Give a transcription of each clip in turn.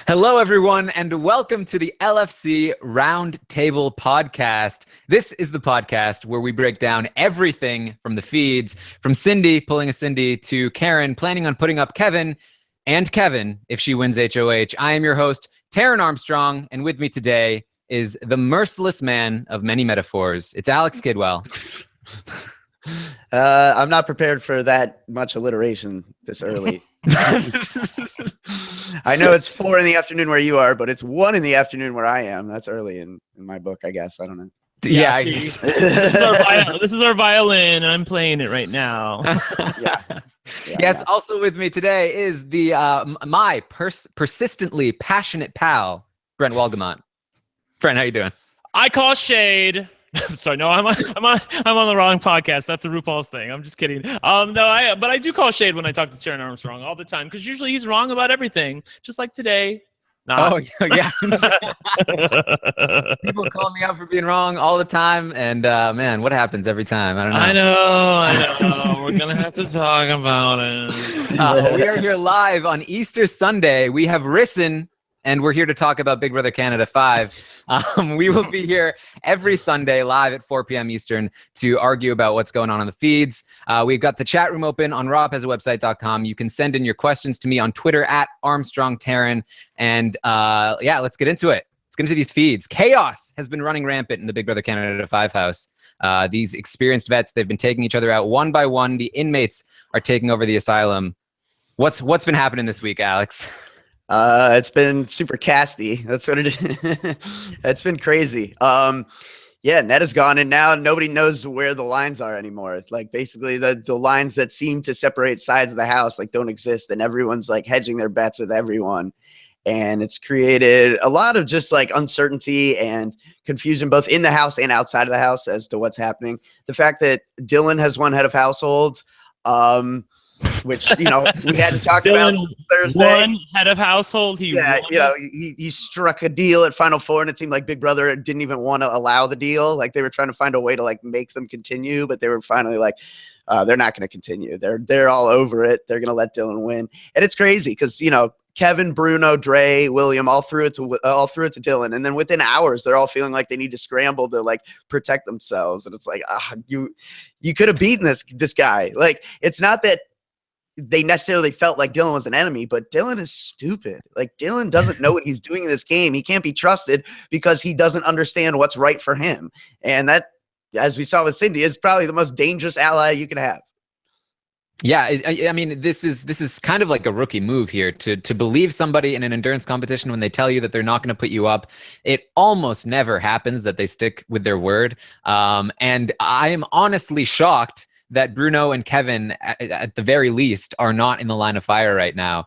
Hello, everyone, and welcome to the LFC Roundtable Podcast. This is the podcast where we break down everything from the feeds, from Cindy pulling a Cindy to Karen planning on putting up Kevin and Kevin if she wins HOH. I am your host, Taryn Armstrong, and with me today is the merciless man of many metaphors. It's Alex Kidwell. I'm not prepared for that much alliteration this early. I know it's 4 p.m. where you are, but it's 1 p.m. where I am. That's early in my book, I guess. I don't know. Yeah, this is our violin, and I'm playing it right now. Yes. Also with me today is the my persistently passionate pal, Brent Walgamont. Brent, how you doing? I call shade. Sorry, no, I'm on the wrong podcast. That's a RuPaul's thing. I'm just kidding. But I do call shade when I talk to Taryn Armstrong all the time because usually he's wrong about everything, just like today. Oh yeah. People call me out for being wrong all the time, and man, what happens every time? I don't know. I know. We're gonna have to talk about it. We are here live on Easter Sunday. We have risen. And we're here to talk about Big Brother Canada 5. We will be here every Sunday live at 4 p.m. Eastern to argue about what's going on in the feeds. We've got the chat room open on RHAP-ups.com. You can send in your questions to me on Twitter at ArmstrongTaryn. And yeah, let's get into it. Let's get into these feeds. Chaos has been running rampant in the Big Brother Canada 5 house. These experienced vets, they've been taking each other out one by one. The inmates are taking over the asylum. What's been happening this week, Alex? It's been super casty. That's what it is. It's been crazy. Yeah, Ned is gone, and now nobody knows where the lines are anymore. Like basically the lines that seem to separate sides of the house like don't exist, and everyone's like hedging their bets with everyone. And it's created a lot of just like uncertainty and confusion both in the house and outside of the house as to what's happening. The fact that Dylan has one head of household, which, you know, we hadn't talked about since Thursday. One head of household. He struck a deal at Final Four, and it seemed like Big Brother didn't even want to allow the deal. Like they were trying to find a way to like make them continue, but they were finally like, they're not going to continue. They're all over it. They're going to let Dylan win, and it's crazy because Kevin, Bruno, Dre, William all threw it to Dylan, and then within hours they're all feeling like they need to scramble to like protect themselves, and it's like you could have beaten this guy. Like it's not that they necessarily felt like Dylan was an enemy, but Dylan is stupid. Like Dylan doesn't know what he's doing in this game. He can't be trusted because he doesn't understand what's right for him. And that, as we saw with Cindy, is probably the most dangerous ally you can have. Yeah, I mean, this is kind of like a rookie move here to believe somebody in an endurance competition when they tell you that they're not going to put you up. It almost never happens that they stick with their word. And I am honestly shocked that Bruno and Kevin, at the very least, are not in the line of fire right now.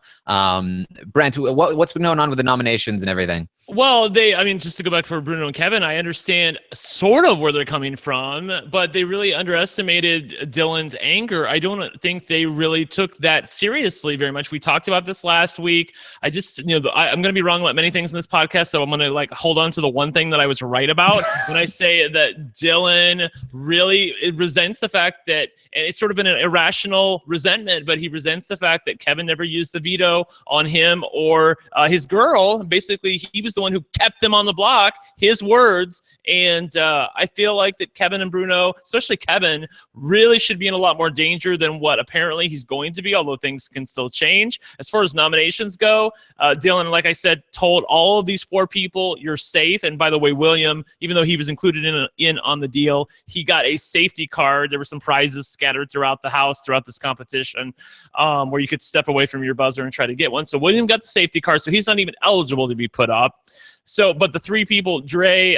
Brent, what's been going on with the nominations and everything? Well, just to go back for Bruno and Kevin, I understand sort of where they're coming from, but they really underestimated Dylan's anger. I don't think they really took that seriously very much. We talked about this last week. I'm going to be wrong about many things in this podcast, so I'm going to like hold on to the one thing that I was right about when I say that Dylan really resents the fact that, and it's sort of an irrational resentment, but he resents the fact that Kevin never used the veto on him or his girl. Basically, he was the one who kept them on the block, his words. And I feel like that Kevin and Bruno, especially Kevin, really should be in a lot more danger than what apparently he's going to be, although things can still change. As far as nominations go, Dylan, like I said, told all of these 4 people, you're safe. And by the way, William, even though he was included in on the deal, he got a safety card. There were some prizes scattered throughout the house, throughout this competition, where you could step away from your buzzer and try to get one. So William got the safety card, so he's not even eligible to be put up. So, but the 3 people, Dre,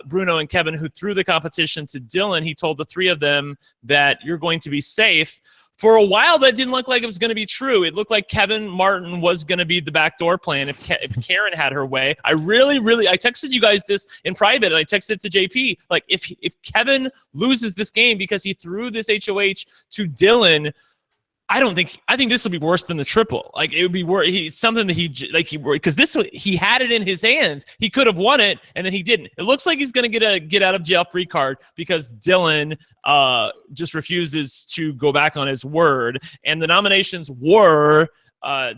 Bruno, and Kevin, who threw the competition to Dylan, he told the 3 of them that you're going to be safe. For a while, that didn't look like it was going to be true. It looked like Kevin Martin was going to be the backdoor plan if Karen had her way. I texted you guys this in private, and I texted to JP. Like, if Kevin loses this game because he threw this HOH to Dylan, I think this will be worse than the triple. Like it would be worse. Something that because he had it in his hands. He could have won it, and then he didn't. It looks like he's going to get a get out of jail free card because Dylan just refuses to go back on his word. And the nominations were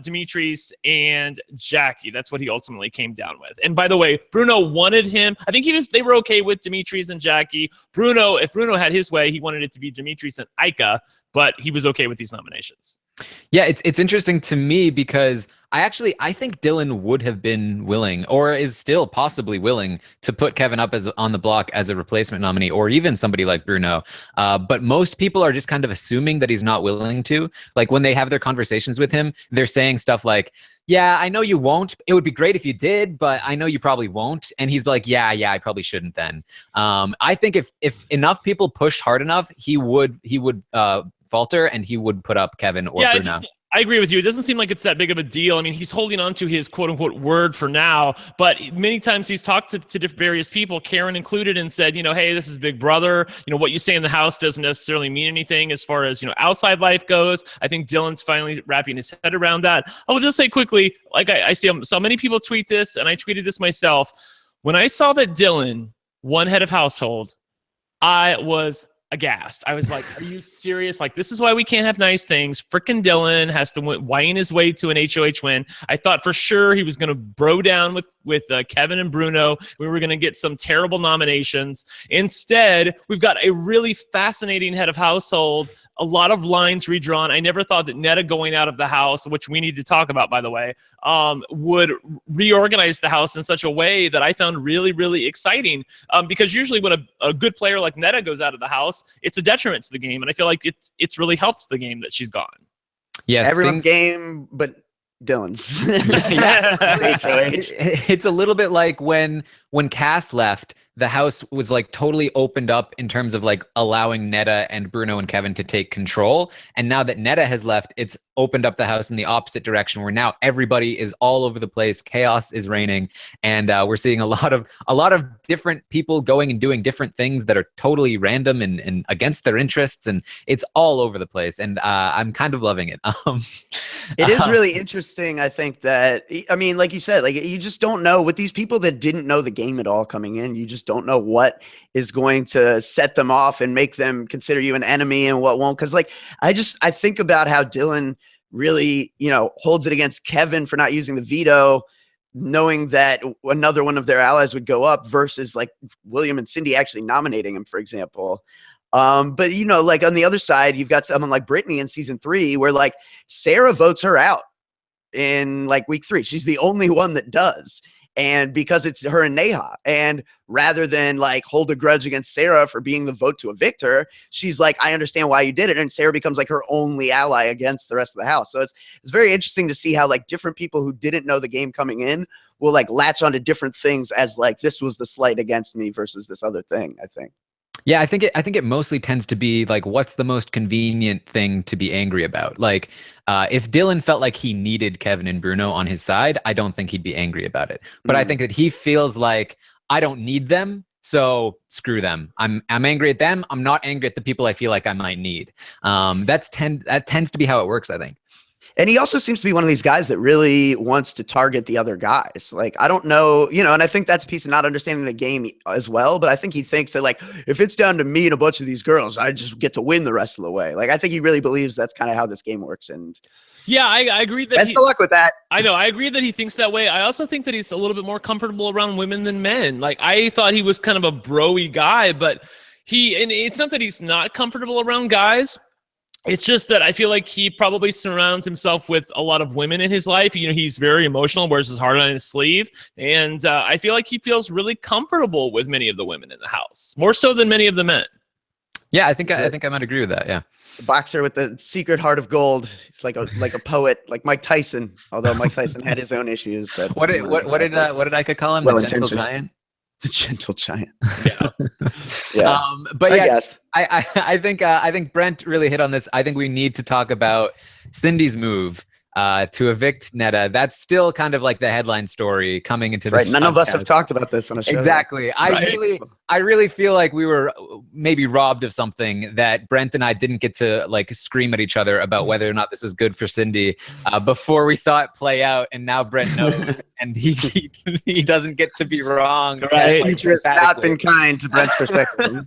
Demetrius and Jackie. That's what he ultimately came down with. And by the way, Bruno wanted him. I think they were okay with Demetrius and Jackie. If Bruno had his way, he wanted it to be Demetrius and Ika, but he was okay with these nominations. Yeah, it's interesting to me because I think Dylan would have been willing, or is still possibly willing, to put Kevin up on the block as a replacement nominee, or even somebody like Bruno. But most people are just kind of assuming that he's not willing to. Like when they have their conversations with him, they're saying stuff like, "Yeah, I know you won't. It would be great if you did, but I know you probably won't." And he's like, "Yeah, I probably shouldn't then." I think if enough people pushed hard enough, he would falter and he would put up Kevin or Bruno. I agree with you. It doesn't seem like it's that big of a deal. I mean, he's holding on to his quote-unquote word for now, but many times he's talked to various people, Karen included, and said, hey, this is Big Brother. What you say in the house doesn't necessarily mean anything as far as, outside life goes. I think Dylan's finally wrapping his head around that. I will just say quickly, like I see so many people tweet this, and I tweeted this myself. When I saw that Dylan won head of household, I was aghast. I was like, are you serious? Like, this is why we can't have nice things. Frickin' Dylan has to whine his way to an HOH win. I thought for sure he was going to bro down with Kevin and Bruno. We were going to get some terrible nominations. Instead, we've got a really fascinating head of household, a lot of lines redrawn. I never thought that Netta going out of the house, which we need to talk about, by the way, would reorganize the house in such a way that I found really, really exciting. Because usually when a good player like Netta goes out of the house, it's a detriment to the game. And I feel like it's really helped the game that she's gone. Yes, everyone's game, but Dylan's. It's a little bit like when Cass left, the house was like totally opened up in terms of like allowing Netta and Bruno and Kevin to take control. And now that Netta has left, it's opened up the house in the opposite direction, where now everybody is all over the place. Chaos is reigning, and we're seeing a lot of different people going and doing different things that are totally random and against their interests, and it's all over the place. And I'm kind of loving it. It is really interesting. I think that, I mean, like you said, like you just don't know with these people that didn't know the game at all coming in. You just don't know what is going to set them off and make them consider you an enemy and what won't. Because like I think about how Dylan really, holds it against Kevin for not using the veto, knowing that another one of their allies would go up, versus like William and Cindy actually nominating him, for example. But like on the other side, you've got someone like Brittany in season 3, where like Sarah votes her out in like week 3. She's the only one that does. And because it's her and Neha, and rather than like hold a grudge against Sarah for being the vote to evict her, she's like, I understand why you did it. And Sarah becomes like her only ally against the rest of the house. So it's very interesting to see how like different people who didn't know the game coming in will like latch onto different things as like, this was the slight against me versus this other thing, I think. Yeah, I think it mostly tends to be like, what's the most convenient thing to be angry about? Like, if Dylan felt like he needed Kevin and Bruno on his side, I don't think he'd be angry about it. But I think that he feels like, I don't need them, so screw them. I'm angry at them. I'm not angry at the people I feel like I might need. That tends to be how it works, I think. And he also seems to be one of these guys that really wants to target the other guys. Like, I don't know, and I think that's a piece of not understanding the game as well. But I think he thinks that, like, if it's down to me and a bunch of these girls, I just get to win the rest of the way. Like, I think he really believes that's kind of how this game works. And yeah, I agree that best of luck with that. I know. I agree that he thinks that way. I also think that he's a little bit more comfortable around women than men. Like, I thought he was kind of a bro-y guy, but and it's not that he's not comfortable around guys. It's just that I feel like he probably surrounds himself with a lot of women in his life. He's very emotional, wears his heart on his sleeve. And I feel like he feels really comfortable with many of the women in the house, more so than many of the men. Yeah, I think I might agree with that. Yeah. The boxer with the secret heart of gold. It's like a poet, like Mike Tyson, although Mike Tyson had his own issues. What did I call him? The gentle giant? The gentle giant. Yeah. Yeah. But yeah, I guess. I think Brent really hit on this. I think we need to talk about Cindy's move to evict Netta. That's still kind of like the headline story coming into this. Right. None of us have talked about this on a show. Exactly. I really feel like we were maybe robbed of something, that Brent and I didn't get to like scream at each other about whether or not this was good for Cindy before we saw it play out. And now Brent knows, and he doesn't get to be wrong. Right. Nature has not been kind to Brent's perspective.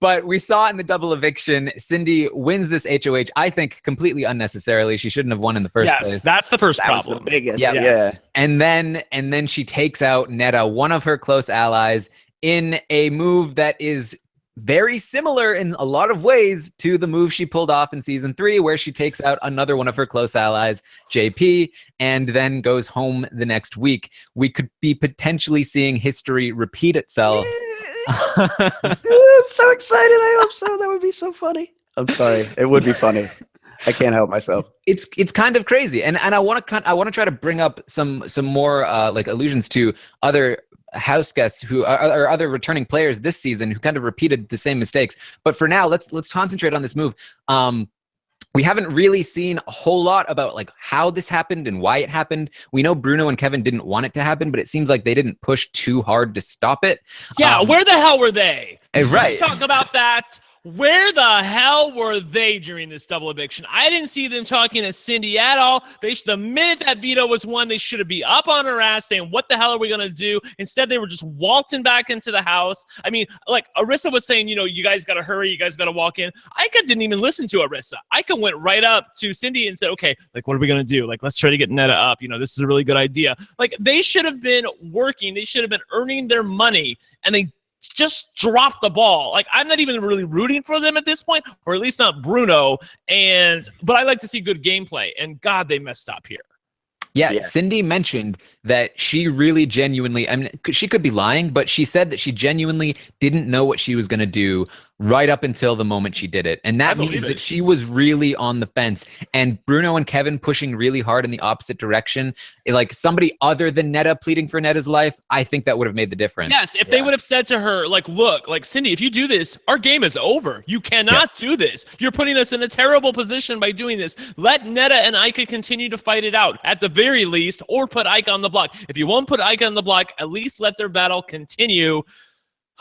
But we saw in the double eviction, Cindy wins this HOH, I think, completely unnecessarily. She shouldn't have won in the first place. Yes, that's the first That was problem. the biggest. Yeah. Yeah. And then she takes out Netta, one of her close allies, in a move that is very similar in a lot of ways to the move she pulled off in season 3, where she takes out another one of her close allies, JP, and then goes home the next week. We could be potentially seeing history repeat itself. I'm so excited. I hope so. That would be so funny. I'm sorry. It would be funny. I can't help myself. It's kind of crazy, and I want to try to bring up some more like allusions to other house guests who or other returning players this season who kind of repeated the same mistakes. But for now, let's concentrate on this move. We haven't really seen a whole lot about like how this happened and why it happened. We know Bruno and Kevin didn't want it to happen, but it seems like they didn't push too hard to stop it. Yeah, where the hell were they? Right. Talk about that. Where the hell were they during this double eviction? I didn't see them talking to Cindy at all. The minute that veto was won, they should have been up on her ass saying, what the hell are we going to do? Instead, they were just waltzing back into the house. I mean, like Arissa was saying, you guys got to hurry. You guys got to walk in. Ika didn't even listen to Arissa. Ika went right up to Cindy and said, okay, like, what are we going to do? Like, let's try to get Netta up. This is a really good idea. Like, they should have been working. They should have been earning their money, and they just dropped the ball. Like, I'm not even really rooting for them at this point, or at least not Bruno. But I like to see good gameplay, and God, they messed up here. Yeah, Cindy mentioned that she really genuinely, I mean, she could be lying, but she said that she genuinely didn't know what she was going to do right up until the moment she did it. And that means that she was really on the fence. And Bruno and Kevin pushing really hard in the opposite direction, like somebody other than Netta pleading for Netta's life, I think that would have made the difference. Yes, if they would have said to her, like, look, like, Cindy, if you do this, our game is over. You cannot do this. You're putting us in a terrible position by doing this. Let Netta and Ika continue to fight it out at the very least, or put Ika on the block. If you won't put Ika on the block, at least let their battle continue.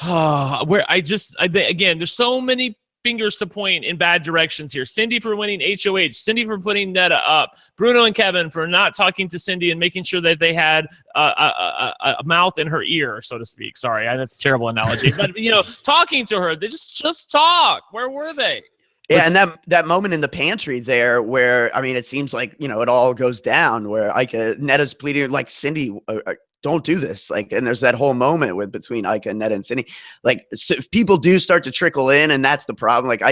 Again, there's so many fingers to point in bad directions here. Cindy for winning HOH, Cindy for putting Netta up, Bruno and Kevin for not talking to Cindy and making sure that they had a mouth in her ear, so to speak. Sorry, that's a terrible analogy. But, talking to her, they just talk. Where were they? Yeah, and that moment in the pantry there where, I mean, it seems like, it all goes down where Netta's pleading like, Cindy, don't do this. Like, and there's that whole moment between Ika and Netta and Cindy. Like, so if people do start to trickle in, and that's the problem. Like,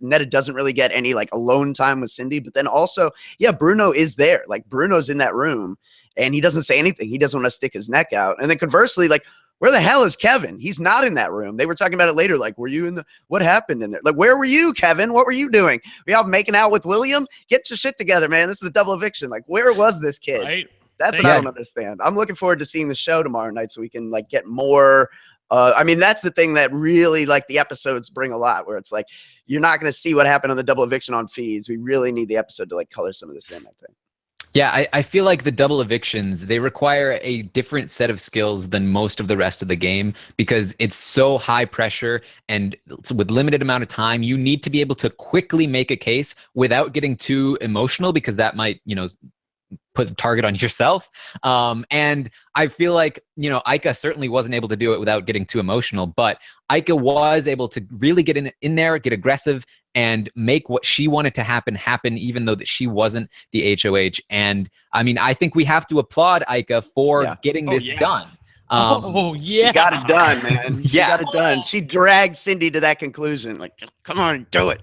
Netta doesn't really get any like alone time with Cindy, but then also, Bruno is there. Like, Bruno's in that room and he doesn't say anything. He doesn't want to stick his neck out. And then conversely, like, where the hell is Kevin? He's not in that room. They were talking about it later. Like, were you what happened in there? Like, where were you, Kevin? What were you doing? Were you all making out with William? Get your shit together, man. This is a double eviction. Like, where was this kid? Right. That's what I don't understand. I'm looking forward to seeing the show tomorrow night so we can like get more. I mean, that's the thing that really like the episodes bring a lot, where it's like, you're not going to see what happened on the double eviction on feeds. We really need the episode to like color some of this in, I think. Yeah, I feel like the double evictions, they require a different set of skills than most of the rest of the game, because it's so high pressure and with limited amount of time. You need to be able to quickly make a case without getting too emotional, because that might, put a target on yourself. And I feel like, Ika certainly wasn't able to do it without getting too emotional, but Ika was able to really get in there, get aggressive, and make what she wanted to happen, even though that she wasn't the HOH. And I mean, I think we have to applaud Ika for getting this done. She got it done, man. She got it done. She dragged Cindy to that conclusion. Like, come on, do it.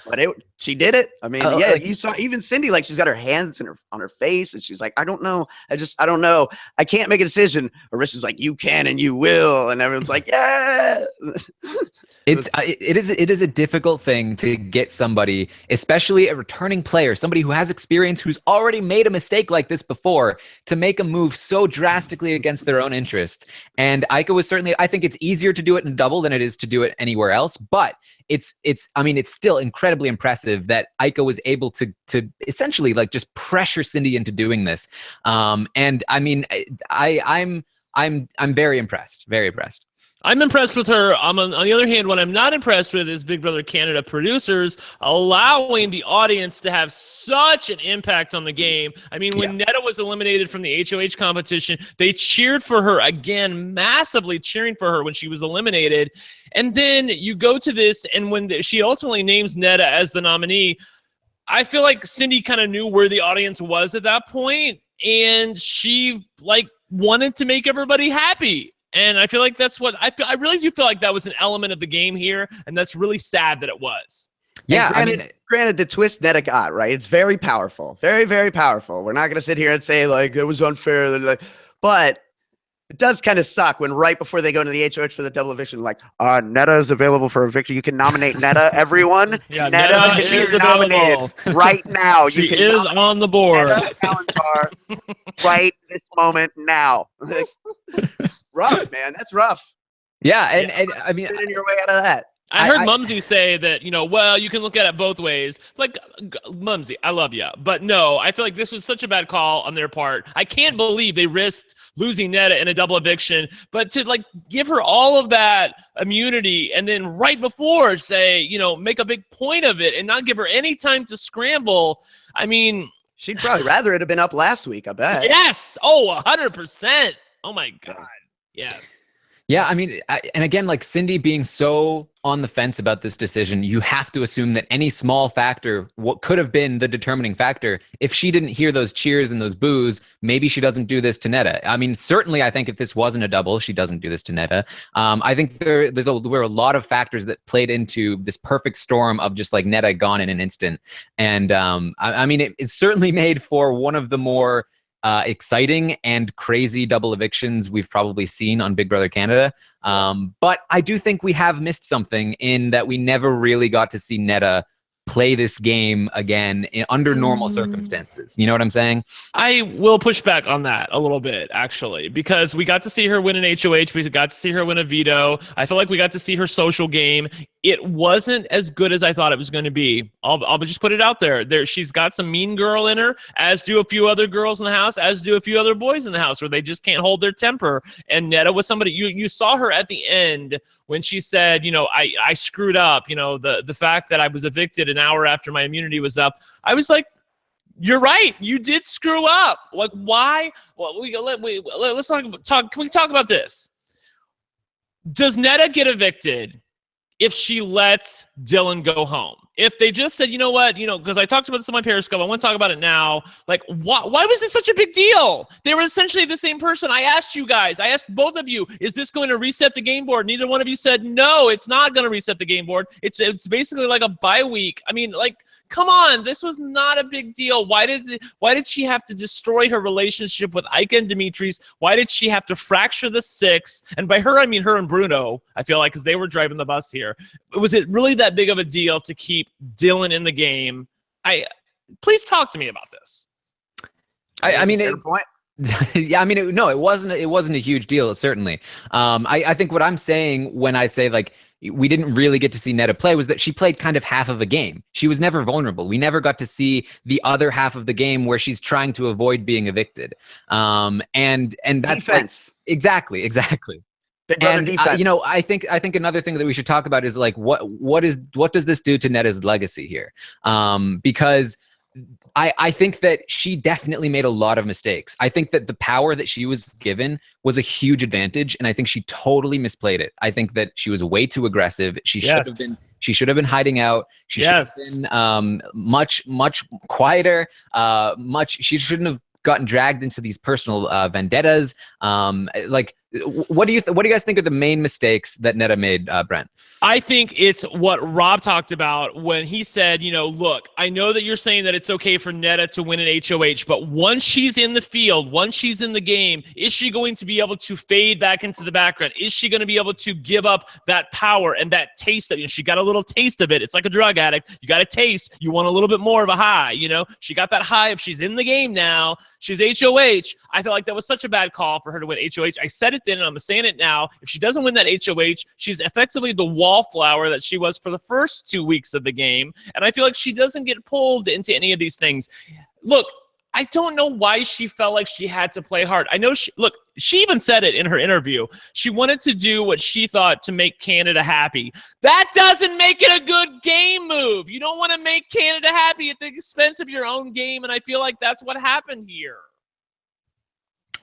But she did it. I mean, you saw even Cindy, like, she's got her hands on her face, and she's like, I don't know. I don't know. I can't make a decision. Arissa's like, you can and you will, and everyone's like, yeah. It is a difficult thing to get somebody, especially a returning player, somebody who has experience, who's already made a mistake like this before, to make a move so drastically against their own interests. And Ika was certainly, I think it's easier to do it in double than it is to do it anywhere else, but it's still incredibly impressive that Ika was able to essentially like just pressure Cindy into doing this. And I mean, I'm very impressed, very impressed. I'm impressed with her. On the other hand, what I'm not impressed with is Big Brother Canada producers allowing the audience to have such an impact on the game. I mean, when Netta was eliminated from the HOH competition, they cheered for her again, massively cheering for her when she was eliminated. And then you go to this, and when she ultimately names Netta as the nominee, I feel like Cindy kind of knew where the audience was at that point, and she wanted to make everybody happy. And I feel like that's what I really do feel like that was an element of the game here, and that's really sad that it was. Yeah, granted, the twist Netta got, right? It's very powerful, very, very powerful. We're not going to sit here and say like it was unfair, but it does kind of suck when right before they go into the HOH for the double eviction, like, Netta is available for eviction. You can nominate Netta, everyone. Yeah, Netta is nominated right now. She is on the board. Netta Kalantar right this moment now. Rough, man. That's rough. Yeah, and I mean, spinning your way out of that. I heard Mumsy say that, well, you can look at it both ways. Like, Mumsy, I love you. But no, I feel like this was such a bad call on their part. I can't believe they risked losing Netta in a double eviction, but to give her all of that immunity and then right before say, make a big point of it and not give her any time to scramble. I mean, she'd probably rather it have been up last week, I bet. Yes. Oh, 100%. Oh my God. Yes. Yeah, I mean, and again, Cindy being so on the fence about this decision, you have to assume that any small factor, what could have been the determining factor, if she didn't hear those cheers and those boos, maybe she doesn't do this to Netta. I mean, certainly, I think if this wasn't a double, she doesn't do this to Netta. I think there were a lot of factors that played into this perfect storm of just Netta gone in an instant. And I mean, it certainly made for one of the more exciting and crazy double evictions we've probably seen on Big Brother Canada. But I do think we have missed something in that we never really got to see Netta play this game again under normal circumstances. You know what I'm saying? I will push back on that a little bit, actually, because we got to see her win an HOH. We got to see her win a veto. I feel like we got to see her social game. It wasn't as good as I thought it was going to be. I'll just put it out there. She's got some mean girl in her, as do a few other girls in the house, as do a few other boys in the house, where they just can't hold their temper. And Netta was somebody, you saw her at the end when she said, I screwed up, the fact that I was evicted an hour after my immunity was up. I was like, you're right. You did screw up. Like, why? Well, let's talk. Can we talk about this? Does Netta get evicted if she lets Dylan go home? If they just said, you know what, because I talked about this on my Periscope, I want to talk about it now. Why was this such a big deal? They were essentially the same person. I asked you guys, I asked both of you, is this going to reset the game board? Neither one of you said, no, it's not going to reset the game board. It's basically like a bye week. I mean, come on, this was not a big deal. Why did she have to destroy her relationship with Ika and Dimitris? Why did she have to fracture the six? And by her, I mean her and Bruno, I feel like, because they were driving the bus here. Was it really that big of a deal to keep Dylan in the game? Please talk to me about this. I mean, fair point. Yeah, I mean, it wasn't a huge deal, certainly. I think what I'm saying when I say we didn't really get to see Netta play was that she played kind of half of a game. She was never vulnerable. We never got to see the other half of the game where she's trying to avoid being evicted. And that's defense. Exactly. Big Brother defense. I think another thing that we should talk about is what does this do to Netta's legacy here? Because I think that she definitely made a lot of mistakes. I think that the power that she was given was a huge advantage, and I think she totally misplayed it. I think that she was way too aggressive. She should have been hiding out. She should have been much quieter. She shouldn't have gotten dragged into these personal vendettas. What do you guys think are the main mistakes that Netta made, Brent? I think it's what Rob talked about when he said, look, I know that you're saying that it's okay for Netta to win an HOH, but once she's in the field, once she's in the game, is she going to be able to fade back into the background? Is she going to be able to give up that power and that taste of it? She got a little taste of it. It's like a drug addict. You got a taste. You want a little bit more of a high, She got that high. If she's in the game now, she's HOH. I felt like that was such a bad call for her to win HOH. I said it then, and I'm saying it now. If she doesn't win that HOH, she's effectively the wallflower that she was for the first 2 weeks of the game. And I feel like she doesn't get pulled into any of these things. Look, I don't know why she felt like she had to play hard. I know she even said it in her interview. She wanted to do what she thought to make Canada happy. That doesn't make it a good game move. You don't want to make Canada happy at the expense of your own game, and I feel like that's what happened here.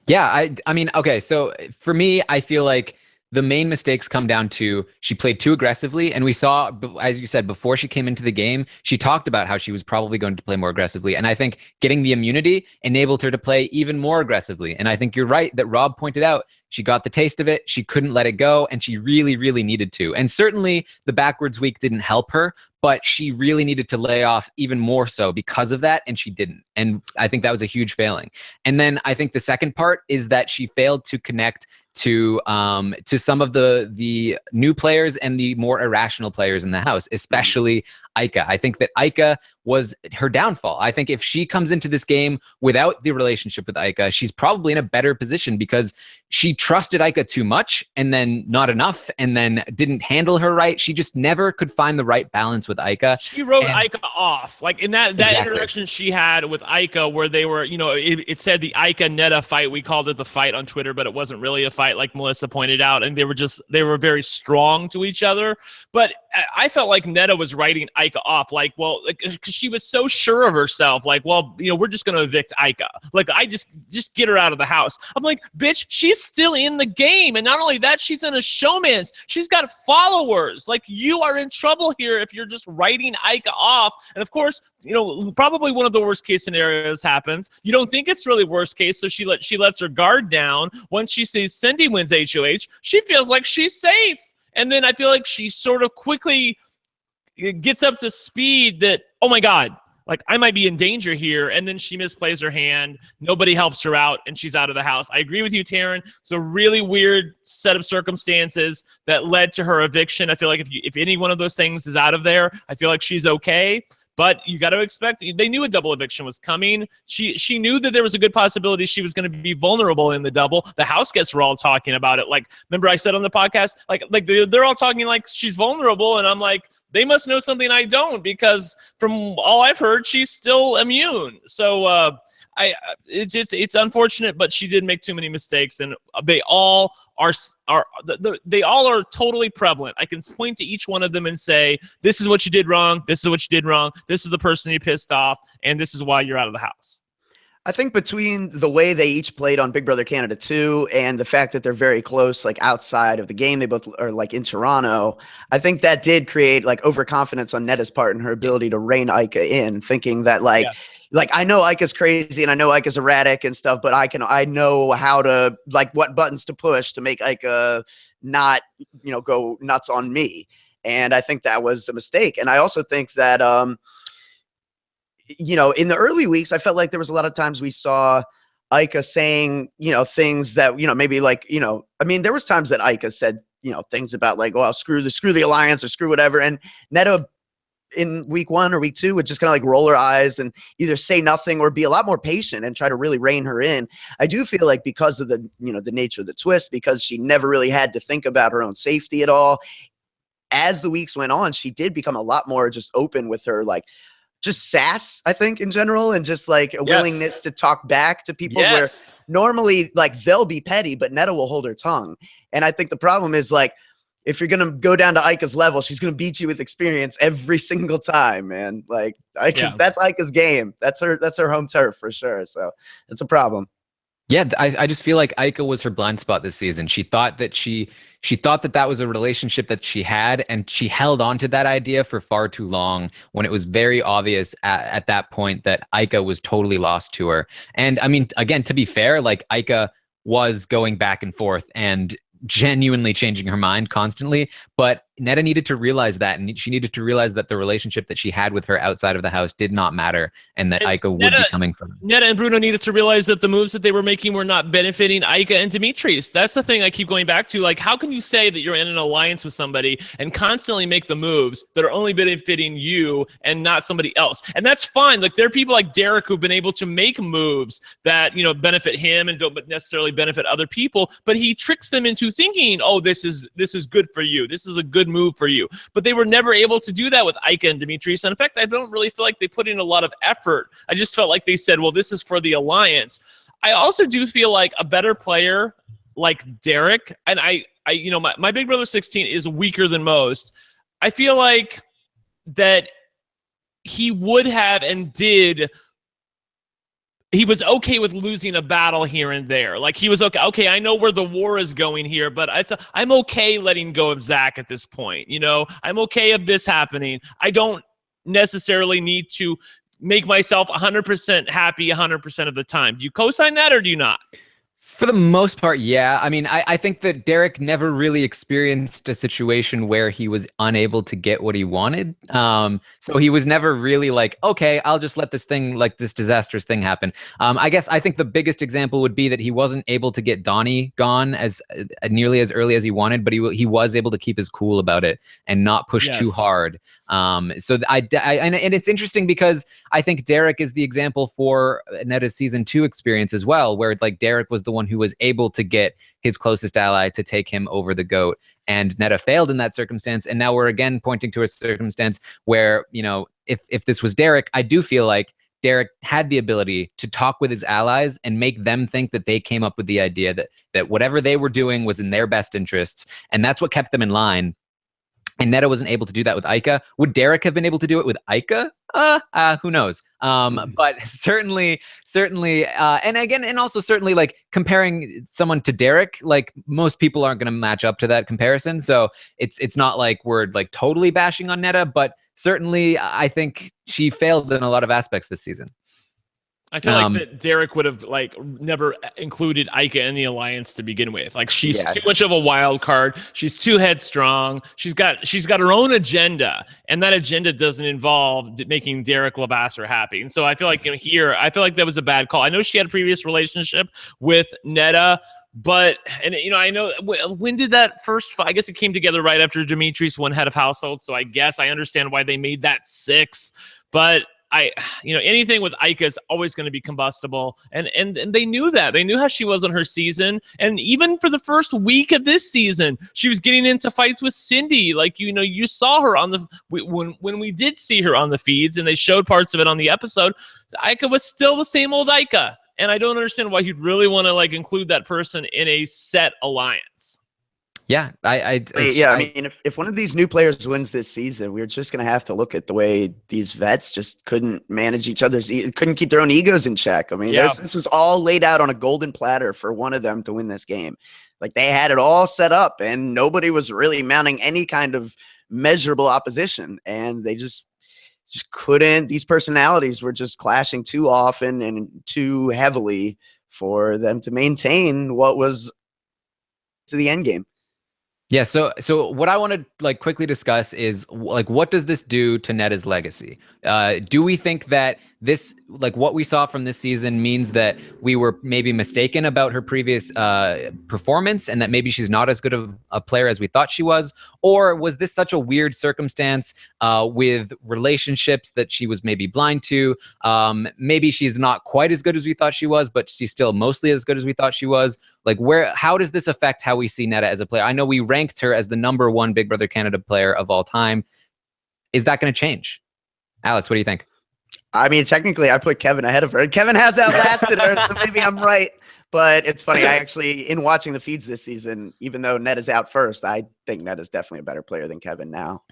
Yeah, I mean, okay, so for me, I feel like the main mistakes come down to she played too aggressively. And we saw, as you said, before she came into the game, she talked about how she was probably going to play more aggressively. And I think getting the immunity enabled her to play even more aggressively. And I think you're right that Rob pointed out she got the taste of it. She couldn't let it go. And she really, really needed to. And certainly the backwards week didn't help her, but she really needed to lay off even more so because of that. And she didn't. And I think that was a huge failing. And then I think the second part is that she failed to connect to some of the new players and the more irrational players in the house, especially Ika. I think that Ika was her downfall. I think if she comes into this game without the relationship with Ika, she's probably in a better position because she trusted Ika too much and then not enough and then didn't handle her right. She just never could find the right balance with Ika. She wrote Ika off. Like in that interaction she had with Ika where they were, it said the Ika Netta fight. We called it the fight on Twitter, but it wasn't really a fight like Melissa pointed out. And they were very strong to each other. But I felt like Netta was writing Ika off. Like, well, because she was so sure of herself. Like, well, we're just going to evict Ika. Like, I just get her out of the house. I'm like, bitch, she's still in the game. And not only that, she's in a showman's. She's got followers. Like, you are in trouble here if you're just writing Ika off. And of course, probably one of the worst case scenarios happens. You don't think it's really worst case, so she lets her guard down. Once she sees Cindy wins HOH, she feels like she's safe. And then I feel like she sort of quickly gets up to speed that, oh my God, like I might be in danger here. And then she misplays her hand. Nobody helps her out and she's out of the house. I agree with you, Taryn. It's a really weird set of circumstances that led to her eviction. I feel like if any one of those things is out of there, I feel like she's okay. But you got to expect, they knew a double eviction was coming. She knew that there was a good possibility she was going to be vulnerable in the double. The house guests were all talking about it. Like, remember I said on the podcast, like they're all talking like she's vulnerable. And I'm like, they must know something I don't, because from all I've heard, she's still immune. So it's unfortunate, but she did make too many mistakes, and they all are totally prevalent. I can point to each one of them and say, this is what you did wrong. This is what you did wrong. This is the person you pissed off, and this is why you're out of the house. I think between the way they each played on Big Brother Canada 2 and the fact that they're very close, like outside of the game, they both are like in Toronto. I think that did create like overconfidence on Netta's part and her ability to rein Ika in, thinking that like I know Ika's crazy and I know Ika's erratic and stuff, but I know how to, like, what buttons to push to make Ika not, go nuts on me. And I think that was a mistake. And I also think that, in the early weeks, I felt like there was a lot of times we saw Ika saying, things that, maybe like, I mean, there was times that Ika said, things about like, well, screw the alliance or screw whatever. And Netta in week 1 or week 2 would just kind of like roll her eyes and either say nothing or be a lot more patient and try to really rein her in. I do feel like because of the, the nature of the twist, because she never really had to think about her own safety at all. As the weeks went on, she did become a lot more just open with her, like, just sass, I think, in general, and just like a willingness to talk back to people where normally like they'll be petty, but Netta will hold her tongue. And I think the problem is, like, if you're going to go down to Ika's level, she's going to beat you with experience every single time, man. Like, that's Ika's game. That's her home turf for sure. So it's a problem. Yeah, I just feel like Ika was her blind spot this season. She thought that she thought that was a relationship that she had, and she held on to that idea for far too long when it was very obvious at that point that Ika was totally lost to her. And I mean, again, to be fair, like Ika was going back and forth and genuinely changing her mind constantly, but Netta needed to realize that, and she needed to realize that the relationship that she had with her outside of the house did not matter, and that Ika would be coming from her. Netta and Bruno needed to realize that the moves that they were making were not benefiting Ika and Dimitris. That's the thing I keep going back to. Like, how can you say that you're in an alliance with somebody and constantly make the moves that are only benefiting you and not somebody else? And that's fine. Like, there are people like Derek who've been able to make moves that, benefit him and don't necessarily benefit other people, but he tricks them into thinking, oh, this is good for you. This is a good good move for you. But they were never able to do that with Ika and Demetrius. And in fact, I don't really feel like they put in a lot of effort. I just felt like they said, well, this is for the alliance. I also do feel like a better player like Derek, and I you know, my Big Brother 16 is weaker than most. I feel like that he would have and did. He was okay with losing a battle here and there. Like, he was okay. Okay, I know where the war is going here, but I'm okay letting go of Zach at this point. You know, I'm okay of this happening. I don't necessarily need to make myself 100% happy 100% of the time. Do you co-sign that or do you not? For the most part, yeah. I mean, I think that Derek never really experienced a situation where he was unable to get what he wanted. So he was never really like, okay, I'll just let this thing, like this disastrous thing happen. I guess I think the biggest example would be that he wasn't able to get Donnie gone as nearly as early as he wanted, but he was able to keep his cool about it and not push too hard. And it's interesting because I think Derek is the example for Netta's season 2 experience as well, where like Derek was the one who was able to get his closest ally to take him over the goat, and Netta failed in that circumstance. And now we're again pointing to a circumstance where, you know, if this was Derek, I do feel like Derek had the ability to talk with his allies and make them think that they came up with the idea that whatever they were doing was in their best interests, and that's what kept them in line. And Netta wasn't able to do that with Ika. Would Derek have been able to do it with Ika? Who knows? But certainly, and also certainly, like, comparing someone to Derek, like, most people aren't going to match up to that comparison. So it's not like we're like totally bashing on Netta, but certainly I think she failed in a lot of aspects this season. I feel like that Derek would have like never included Ika in the alliance to begin with. Like, she's too much of a wild card. She's too headstrong. She's got her own agenda, and that agenda doesn't involve making Derek Lavasser happy. And so I feel like, you know, here I feel like that was a bad call. I know she had a previous relationship with Netta, but, and you know, I know when did that first? I guess it came together right after Demetrius won head of household. So I guess I understand why they made that 6, but. You know, anything with Ika is always going to be combustible, and they knew that. They knew how she was on her season, and even for the first week of this season, she was getting into fights with Cindy. Like, you know, you saw her on the when we did see her on the feeds, and they showed parts of it on the episode. Ika was still the same old Ika, and I don't understand why you'd really want to like include that person in a set alliance. Yeah, I mean, if one of these new players wins this season, we're just going to have to look at the way these vets just couldn't manage each other's, couldn't keep their own egos in check. I mean, this was all laid out on a golden platter for one of them to win this game. Like, they had it all set up, and nobody was really mounting any kind of measurable opposition, and they just couldn't. These personalities were just clashing too often and too heavily for them to maintain what was to the end game. Yeah, so what I want to like quickly discuss is like, what does this do to Netta's legacy? Do we think that this, like, what we saw from this season means that we were maybe mistaken about her previous performance, and that maybe she's not as good of a player as we thought she was? Or was this such a weird circumstance with relationships that she was maybe blind to? Maybe she's not quite as good as we thought she was, but she's still mostly as good as we thought she was. Like, how does this affect how we see Netta as a player? I know we ranked her as the #1 Big Brother Canada player of all time. Is that going to change? Alex, what do you think? I mean, technically, I put Kevin ahead of her, and Kevin has outlasted her, so maybe I'm right. But it's funny. I actually, in watching the feeds this season, even though Netta's out first, I think Netta's definitely a better player than Kevin now.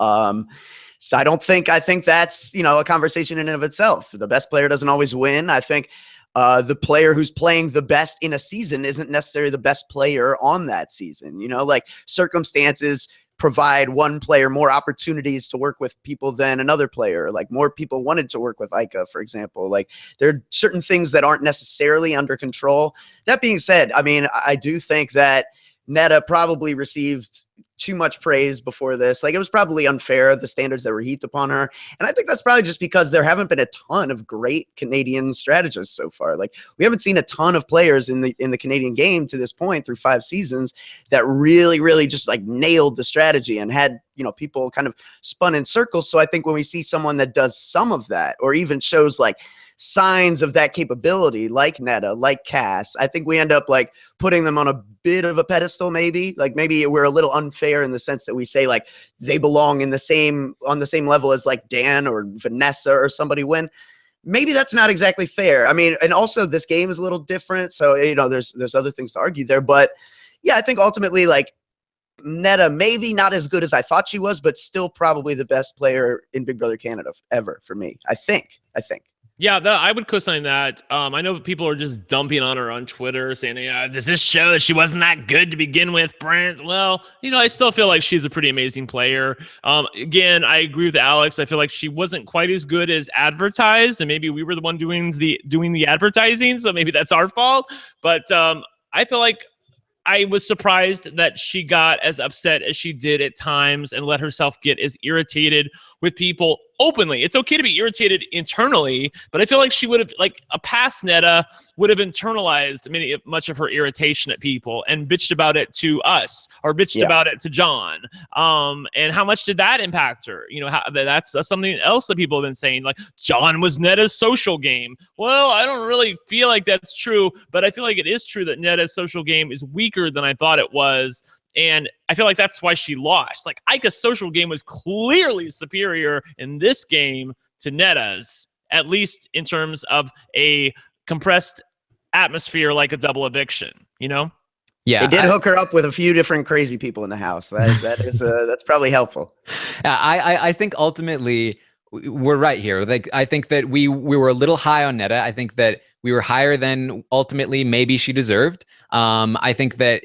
So I think that's, you know, a conversation in and of itself. The best player doesn't always win. I think the player who's playing the best in a season isn't necessarily the best player on that season. You know, like, circumstances provide one player more opportunities to work with people than another player. Like, more people wanted to work with Ika, for example. Like, there are certain things that aren't necessarily under control. That being said, I mean, I do think that Netta probably received too much praise before this. Like, it was probably unfair, the standards that were heaped upon her. And I think that's probably just because there haven't been a ton of great Canadian strategists so far. Like, we haven't seen a ton of players in the Canadian game to this point through 5 seasons that really, really just like nailed the strategy and had, you know, people kind of spun in circles. So I think when we see someone that does some of that, or even shows like signs of that capability, like Netta, like Cass, I think we end up like putting them on a bit of a pedestal, maybe. Like maybe we're a little unfair in the sense that we say like they belong on the same level as like Dan or Vanessa or somebody when maybe that's not exactly fair. I mean, and also this game is a little different. So, you know, there's other things to argue there. But yeah, I think ultimately like Netta, maybe not as good as I thought she was, but still probably the best player in Big Brother Canada ever for me. I think. Yeah, I would co-sign that. I know people are just dumping on her on Twitter saying, yeah, does this show that she wasn't that good to begin with, Brent? Well, you know, I still feel like she's a pretty amazing player. Again, I agree with Alex. I feel like she wasn't quite as good as advertised, and maybe we were the one doing the advertising, so maybe that's our fault. But I feel like I was surprised that she got as upset as she did at times and let herself get as irritated with people openly. It's okay to be irritated internally, but I feel like she would have, like a past Netta would have internalized much of her irritation at people and bitched about it to us or bitched about it to John. And how much did that impact her? You know, that's something else that people have been saying, like John was Netta's social game. Well, I don't really feel like that's true, but I feel like it is true that Netta's social game is weaker than I thought it was. And I feel like that's why she lost. Like Ika's social game was clearly superior in this game to Netta's, at least in terms of a compressed atmosphere like a double eviction, you know? Yeah, they did hook her up with a few different crazy people in the house. That's probably helpful. I think ultimately we're right here. Like I think that we were a little high on Netta. I think that we were higher than ultimately maybe she deserved. I think that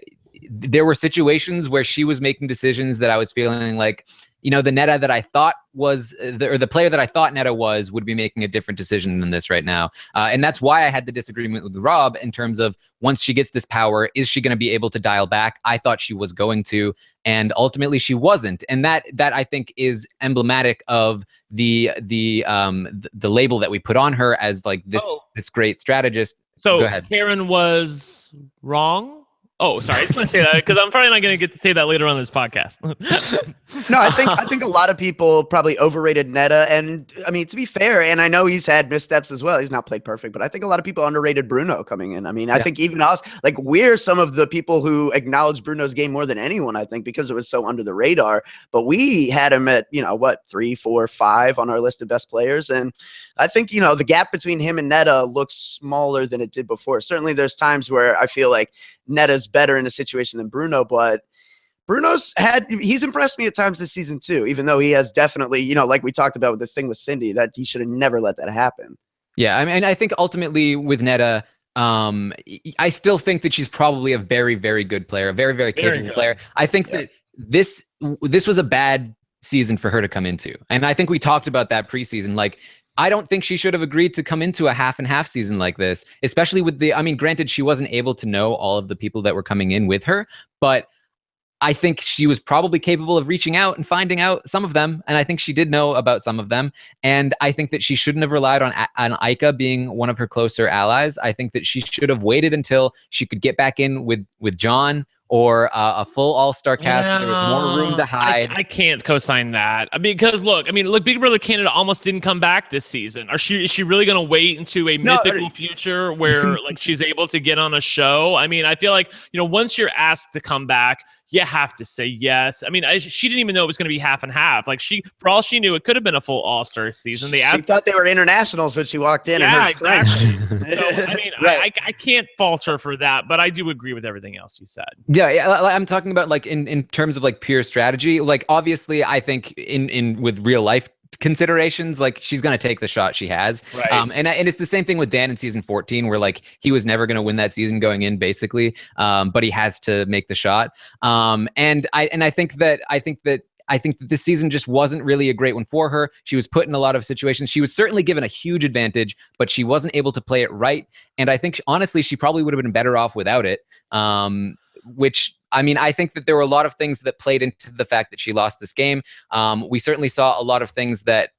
there were situations where she was making decisions that I was feeling like, you know, the Netta that I thought was, the player that I thought Netta was, would be making a different decision than this right now. And that's why I had the disagreement with Rob in terms of once she gets this power, is she going to be able to dial back? I thought she was going to, and ultimately she wasn't. And that I think is emblematic of the label that we put on her as like this great strategist. So go ahead. Taryn was wrong. Oh, sorry. I just want to say that because I'm probably not going to get to say that later on this podcast. No, I think a lot of people probably overrated Netta, and I mean, to be fair, and I know he's had missteps as well. He's not played perfect, but I think a lot of people underrated Bruno coming in. I mean, I think even us, like we're some of the people who acknowledge Bruno's game more than anyone, I think, because it was so under the radar. But we had him at, you know, what, 3, 4, 5 on our list of best players, and I think, you know, the gap between him and Netta looks smaller than it did before. Certainly, there's times where I feel like Netta's better in a situation than Bruno, but he's impressed me at times this season too, even though he has definitely, you know, like we talked about with this thing with Cindy, that he should have never let that happen. Yeah, I mean, I think ultimately with Netta, I still think that she's probably a very, very good player, a very, very capable player. I think that this was a bad season for her to come into, and I think we talked about that preseason. Like, I don't think she should have agreed to come into a half and half season like this, especially with I mean, granted, she wasn't able to know all of the people that were coming in with her, but I think she was probably capable of reaching out and finding out some of them. And I think she did know about some of them. And I think that she shouldn't have relied on Ika being one of her closer allies. I think that she should have waited until she could get back in with John, or a full all-star cast. There was more room to hide. I can't co-sign that because look, Big Brother Canada almost didn't come back this season. Is she really going to wait into a mythical future where like she's able to get on a show? I mean, I feel like, you know, once you're asked to come back, you have to say yes. I mean, she didn't even know it was going to be half and half. Like for all she knew, it could have been a full all-star season. She thought they were internationals when she walked in. Yeah, exactly. So I mean, I can't fault her for that, but I do agree with everything else you said. Yeah, I'm talking about like in terms of like pure strategy. Like obviously, I think in with real life considerations, like she's going to take the shot she has. Right. And it's the same thing with Dan in season 14, where like he was never going to win that season going in, basically. But he has to make the shot. And I think that this season just wasn't really a great one for her. She was put in a lot of situations. She was certainly given a huge advantage, but she wasn't able to play it right. And I think honestly, she probably would have been better off without it. Which, I mean, I think that there were a lot of things that played into the fact that she lost this game. We certainly saw a lot of things that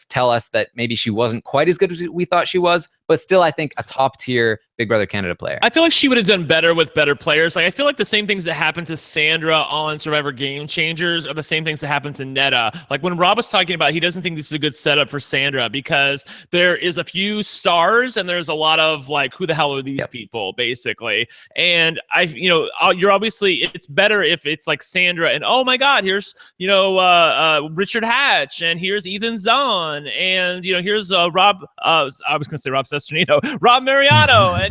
tell us that maybe she wasn't quite as good as we thought she was, but still, I think a top tier Big Brother Canada player. I feel like she would have done better with better players. Like, I feel like the same things that happened to Sandra on Survivor Game Changers are the same things that happened to Netta. Like when Rob was talking about, he doesn't think this is a good setup for Sandra because there is a few stars and there's a lot of like, who the hell are these people, basically. And you're obviously, it's better if it's like Sandra and, oh my God, here's, Richard Hatch and here's Ethan Zahn and, here's Rob, I was going to say Rob Sesternino, Rob Mariano. And,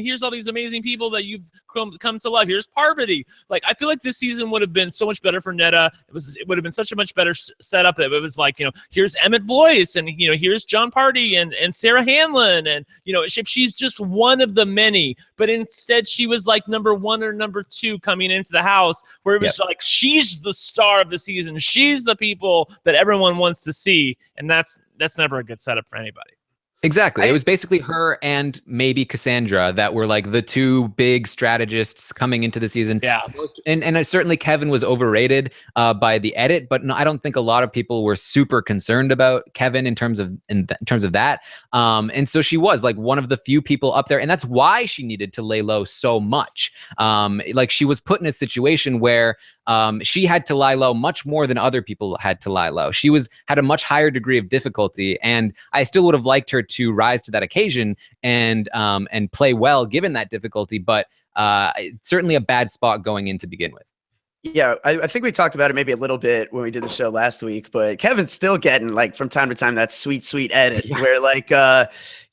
here's all these amazing people that you've come to love. Here's Parvati. Like, I feel like this season would have been so much better for Netta. It would have been such a much better setup. It was like, here's Emmett Boyce and, here's John Party and Sarah Hanlon. And, if she's just one of the many, but instead she was like number 1 or number 2 coming into the house where it was like, she's the star of the season. She's the people that everyone wants to see. And that's never a good setup for anybody. Exactly. It was basically her and maybe Cassandra that were like the 2 big strategists coming into the season. Yeah. And certainly Kevin was overrated by the edit, but no, I don't think a lot of people were super concerned about Kevin in terms of that. And so she was like one of the few people up there, and that's why she needed to lay low so much. Like she was put in a situation where she had to lie low much more than other people had to lie low. She had a much higher degree of difficulty, and I still would have liked her to rise to that occasion and play well given that difficulty, but certainly a bad spot going in to begin with. Yeah, I think we talked about it maybe a little bit when we did the show last week, but Kevin's still getting like from time to time that sweet edit where like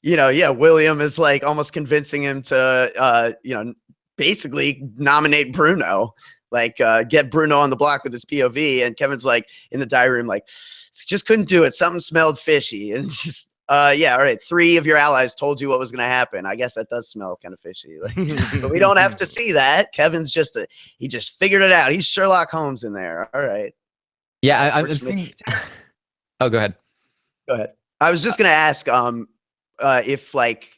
William is like almost convincing him to basically nominate Bruno, like get Bruno on the block with his POV, and Kevin's like in the diary room like, just couldn't do it, something smelled fishy, and just all right, 3 of your allies told you what was going to happen. I guess that does smell kind of fishy. Like, but we don't have to see that. Kevin's he just figured it out. He's Sherlock Holmes in there. All right. Yeah, I'm seeing. Oh, go ahead. Go ahead. I was just going to ask if like,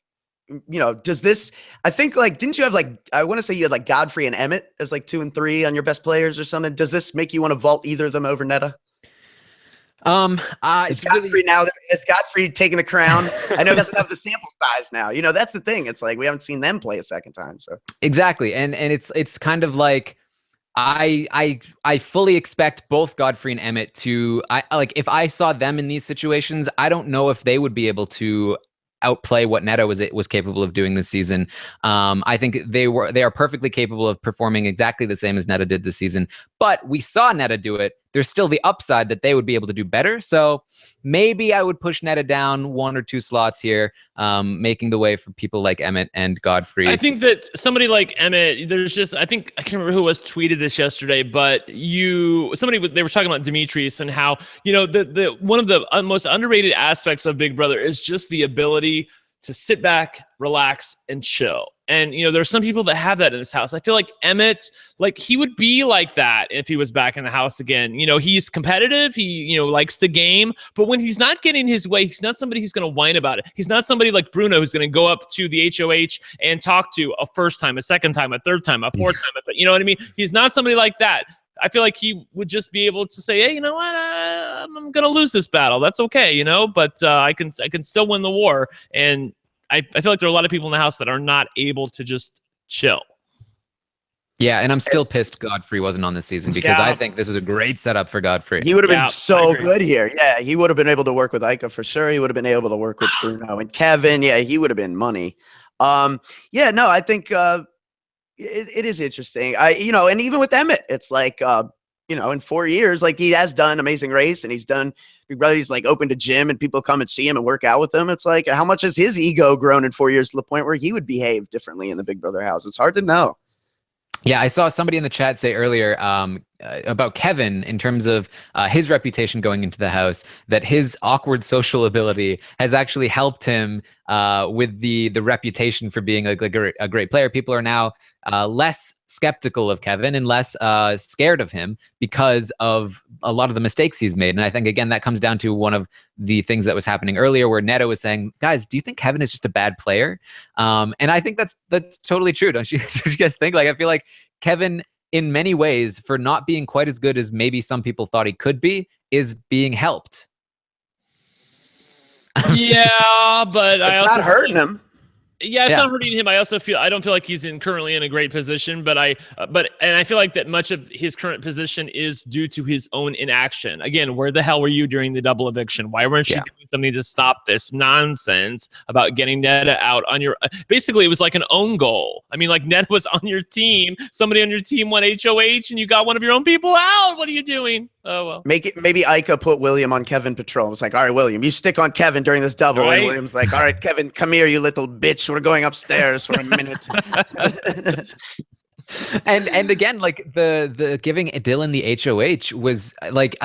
does this, I think like, didn't you have like, I want to say you had like Godfrey and Emmett as like 2 and 3 on your best players or something. Does this make you want to vault either of them over Netta? Is Godfrey taking the crown? I know he doesn't have the sample size now. That's the thing. It's like we haven't seen them play a second time. So exactly, and it's kind of like I fully expect both Godfrey and Emmett to. If I saw them in these situations, I don't know if they would be able to outplay what Netta was capable of doing this season. I think they are perfectly capable of performing exactly the same as Netta did this season. But we saw Netta do it. There's still the upside that they would be able to do better. So maybe I would push Netta down 1 or 2 slots here, making the way for people like Emmett and Godfrey. I think that somebody like Emmett, I can't remember who tweeted this yesterday, but they were talking about Demetrius and how, the one of the most underrated aspects of Big Brother is just the ability to sit back, relax, and chill. And, there are some people that have that in this house. I feel like Emmett, like he would be like that if he was back in the house again. He's competitive. He, likes the game. But when he's not getting his way, he's not somebody who's going to whine about it. He's not somebody like Bruno who's going to go up to the HOH and talk to a first time, a second time, a third time, a fourth time. You know what I mean? He's not somebody like that. I feel like he would just be able to say, hey, you know what? I'm going to lose this battle. That's okay, but I can still win the war. And I feel like there are a lot of people in the house that are not able to just chill. Yeah, and I'm still pissed Godfrey wasn't on this season because I think this was a great setup for Godfrey. He would have been so good here. Yeah, he would have been able to work with Ika for sure. He would have been able to work with Bruno and Kevin. Yeah, he would have been money. I think it is interesting. And even with Emmett, it's like, in 4 years, like he has done Amazing Race and he's done Big Brother. He's like opened a gym and people come and see him and work out with him. It's like, how much has his ego grown in 4 years to the point where he would behave differently in the Big Brother house? It's hard to know. Yeah, I saw somebody in the chat say earlier about Kevin in terms of his reputation going into the house, that his awkward social ability has actually helped him with the reputation for being a great player. People are now less skeptical of Kevin and less scared of him because of a lot of the mistakes he's made. And I think, again, that comes down to one of the things that was happening earlier where Netta was saying, guys, do you think Kevin is just a bad player? And I think that's totally true. Don't you guys think? Like, I feel like Kevin, in many ways, for not being quite as good as maybe some people thought he could be, is being helped. Yeah, but I It's also not hurting him. Yeah, it's Yeah. not hurting him. I don't feel like he's currently in a great position, but I feel like that much of his current position is due to his own inaction. Again, where the hell were you during the double eviction? Why weren't you Yeah. doing something to stop this nonsense about getting Netta out on your? Basically, it was like an own goal. I mean, like Netta was on your team. Somebody on your team won HOH, and you got one of your own people out. What are you doing? Oh well. Maybe Ika put William on Kevin Patrol. It was like, all right, William, you stick on Kevin during this double. Right. And William's like, all right, Kevin, come here, you little bitch. We're going upstairs for a minute. And again, like the giving Dylan the HOH was like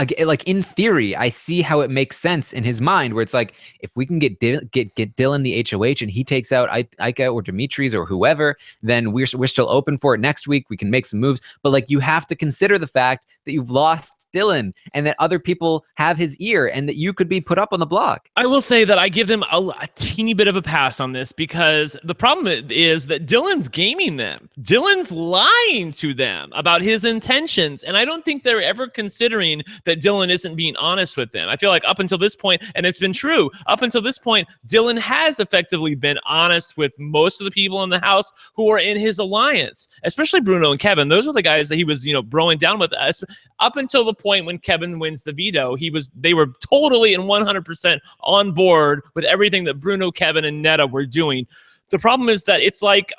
in theory, I see how it makes sense in his mind, where it's like, if we can get Dylan the HOH and he takes out Ika or Dimitri's or whoever, then we're still open for it next week. We can make some moves, but like you have to consider the fact that you've lost Dylan and that other people have his ear and that you could be put up on the block. I will say that I give them a teeny bit of a pass on this, because the problem is that Dylan's gaming them. Dylan's lying to them about his intentions, and I don't think they're ever considering that Dylan isn't being honest with them. I feel like up until this point, and it's been true, up until this point, Dylan has effectively been honest with most of the people in the house who are in his alliance, especially Bruno and Kevin. Those were the guys that he was, broing down with us up until the point when Kevin wins the veto. They were totally and 100% on board with everything that Bruno, Kevin, and Netta were doing. The problem is that it's like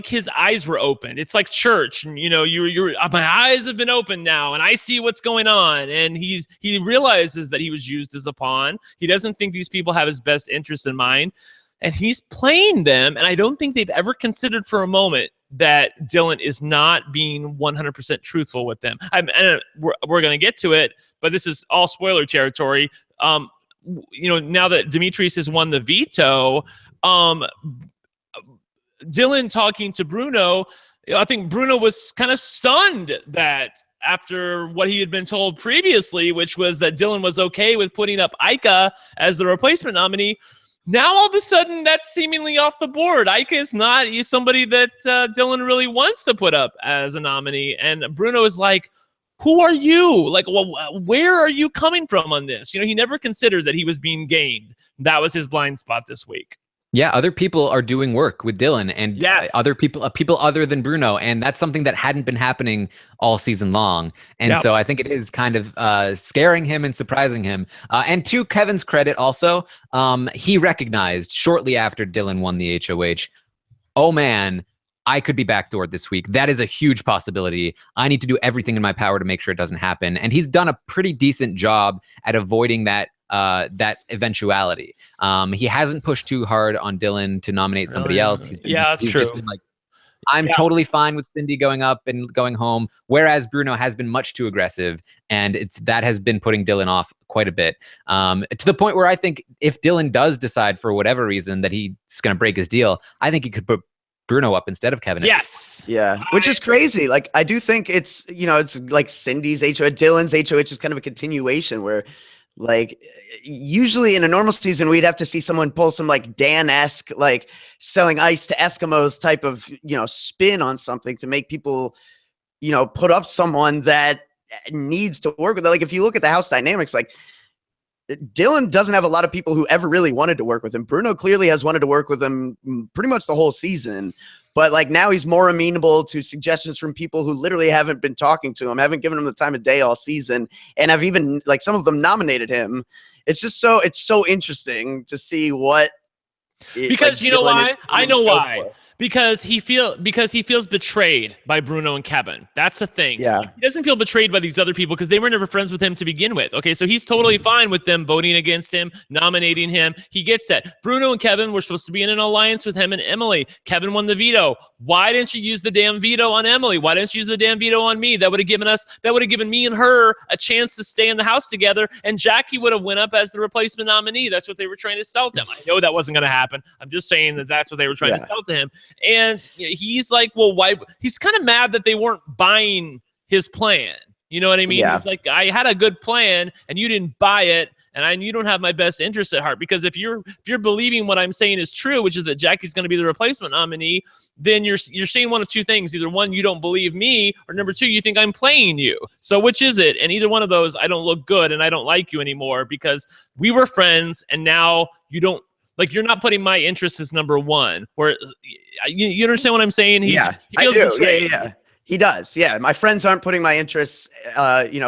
his eyes were opened. It's like church, and my eyes have been opened now, and I see what's going on. And he realizes that he was used as a pawn. He doesn't think these people have his best interests in mind, and he's playing them. And I don't think they've ever considered for a moment that Dylan is not being 100% truthful with them. And we're going to get to it, but this is all spoiler territory. Now that Dimitri's has won the veto, Dylan talking to Bruno, I think Bruno was kind of stunned that after what he had been told previously, which was that Dylan was okay with putting up Ika as the replacement nominee. Now, all of a sudden, that's seemingly off the board. Ika is not somebody that Dylan really wants to put up as a nominee. And Bruno is like, who are you? Like, well, where are you coming from on this? He never considered that he was being gamed. That was his blind spot this week. Yeah, other people are doing work with Dylan, and yes, other people other than Bruno, and that's something that hadn't been happening all season long. And so I think it is kind of scaring him and surprising him. And to Kevin's credit, also, he recognized shortly after Dylan won the HOH, oh man, I could be backdoored this week. That is a huge possibility. I need to do everything in my power to make sure it doesn't happen. And he's done a pretty decent job at avoiding that eventuality. He hasn't pushed too hard on Dylan to nominate somebody else. He's just been like, I'm totally fine with Cindy going up and going home, whereas Bruno has been much too aggressive, and that has been putting Dylan off quite a bit, to the point where I think if Dylan does decide for whatever reason that he's going to break his deal, I think he could put Bruno up instead of Kevin. Yes. Yeah. Which is crazy. Like, I do think it's like Cindy's HOH, Dylan's HOH is kind of a continuation where, like, usually in a normal season, we'd have to see someone pull some like Dan-esque, like selling ice to Eskimos type of, spin on something to make people, put up someone that needs to work with it. Like, if you look at the house dynamics, like, Dylan doesn't have a lot of people who ever really wanted to work with him. Bruno clearly has wanted to work with him pretty much the whole season. But like now he's more amenable to suggestions from people who literally haven't been talking to him, haven't given him the time of day all season, and have even, like, some of them nominated him. It's so interesting to see what. Because you know why? I know why. Because he feels betrayed by Bruno and Kevin. That's the thing. Yeah. He doesn't feel betrayed by these other people because they were never friends with him to begin with. Okay, so he's totally fine with them voting against him, nominating him. He gets that. Bruno and Kevin were supposed to be in an alliance with him and Emily. Kevin won the veto. Why didn't you use the damn veto on Emily? Why didn't you use the damn veto on me? That would have given me and her a chance to stay in the house together, and Jackie would have went up as the replacement nominee. That's what they were trying to sell to him. I know that wasn't going to happen. I'm just saying that's what they were trying to sell to him. And he's like, well, why? He's kind of mad that they weren't buying his plan. You know what I mean? Yeah. He's like, I had a good plan and you didn't buy it. and you don't have my best interest at heart, because if you're believing what I'm saying is true, which is that Jackie's going to be the replacement nominee, then you're saying one of two things. Either one, you don't believe me, or number two, you think I'm playing you. So which is it? And either one of those, I don't look good and I don't like you anymore, because we were friends and now you don't, like, you're not putting my interests as number one. Where you understand what I'm saying? He feels I do. betrayed. Yeah. He does. Yeah. My friends aren't putting my interests,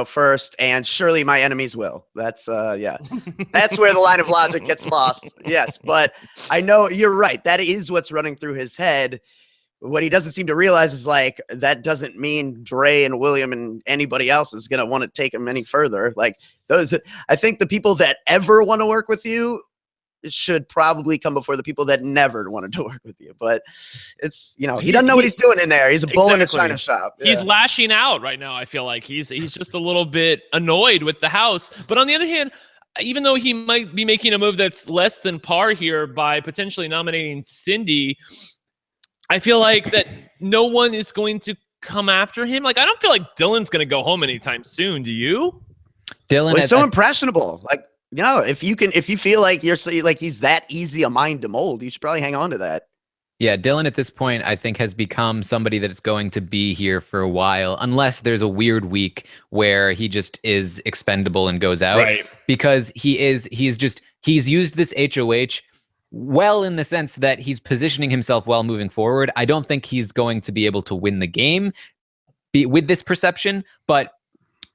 first, and surely my enemies will. That's that's where the line of logic gets lost. Yes. But I know you're right. That is what's running through his head. What he doesn't seem to realize is, like, that doesn't mean Dre and William and anybody else is going to want to take him any further. Like, I think the people that ever want to work with you should probably come before the people that never wanted to work with you. But it's, he doesn't know what he's doing in there. He's a bull in a china shop. He's lashing out right now. I feel like he's just a little bit annoyed with the house. But on the other hand, even though he might be making a move that's less than par here by potentially nominating Cindy, I feel like that no one is going to come after him. Like, I don't feel like Dylan's going to go home anytime soon. Do you? Dylan is so impressionable. Like, if you feel like he's that easy a mind to mold, you should probably hang on to that. Yeah, Dylan at this point, I think, has become somebody that is going to be here for a while, unless there's a weird week where he just is expendable and goes out. Right. Because he's used this HOH well, in the sense that he's positioning himself well moving forward. I don't think he's going to be able to win the game with this perception, but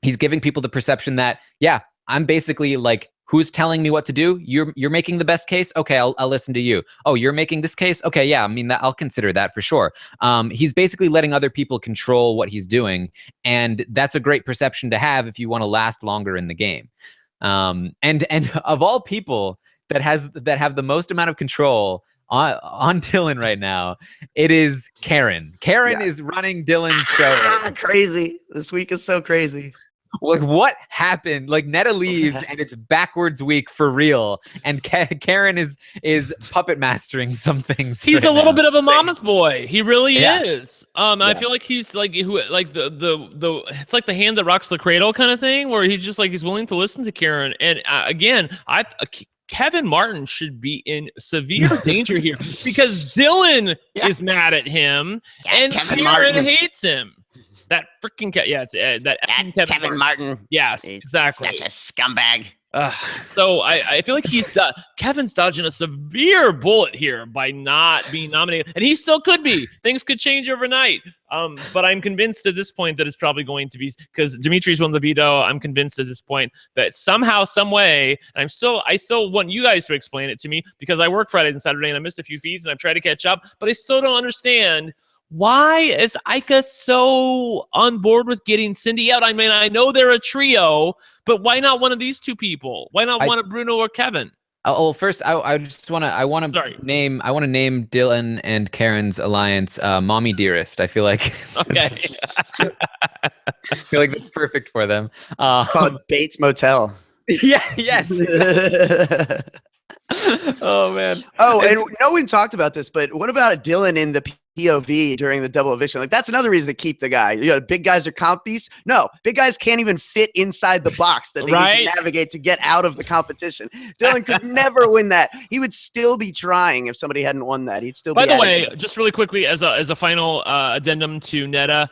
he's giving people the perception that, yeah, I'm basically like, who's telling me what to do? You're making the best case? Okay, I'll listen to you. Oh, you're making this case? Okay, yeah, I mean, I'll consider that for sure. He's basically letting other people control what he's doing, and that's a great perception to have if you want to last longer in the game. And of all people that have the most amount of control on Dylan right now, it is Karen. Karen is running Dylan's show. Crazy. This week is so crazy. Like, what happened? Like, Netta leaves and it's backwards week for real, and Karen is puppet mastering some things. He's a little bit of a mama's boy. He really is. I feel like he's like the it's like the hand that rocks the cradle kind of thing, where he's just like, he's willing to listen to Karen. And again, Kevin Martin should be in severe danger here, because Dylan is mad at him and Kevin Karen Martin hates him. That freaking Kevin Martin. Yes, He's exactly. Such a scumbag. So I feel like Kevin's dodging a severe bullet here by not being nominated, and he still could be. Things could change overnight. But I'm convinced at this point that it's probably going to be, because Dimitri's won the veto. I'm convinced at this point that somehow, some way, and I still want you guys to explain it to me, because I work Fridays and Saturday and I missed a few feeds and I've tried to catch up, but I still don't understand. Why is Ica so on board with getting Cindy out? I mean, I know they're a trio, but why not one of these two people? Why not one of Bruno or Kevin? Oh, first, I want to name Dylan and Karen's alliance, Mommy Dearest. I feel like okay. I feel like that's perfect for them. Called Bates Motel. Yeah. Yes. Oh man. Oh, and no one talked about this, but what about Dylan in the POV during the double eviction? Like, that's another reason to keep the guy. Big guys are comp beasts. No, big guys can't even fit inside the box that they need to navigate to get out of the competition. Dylan could never win that. He would still be trying if somebody hadn't won that. He'd still be. By the way, just really quickly, as a final addendum to Netta,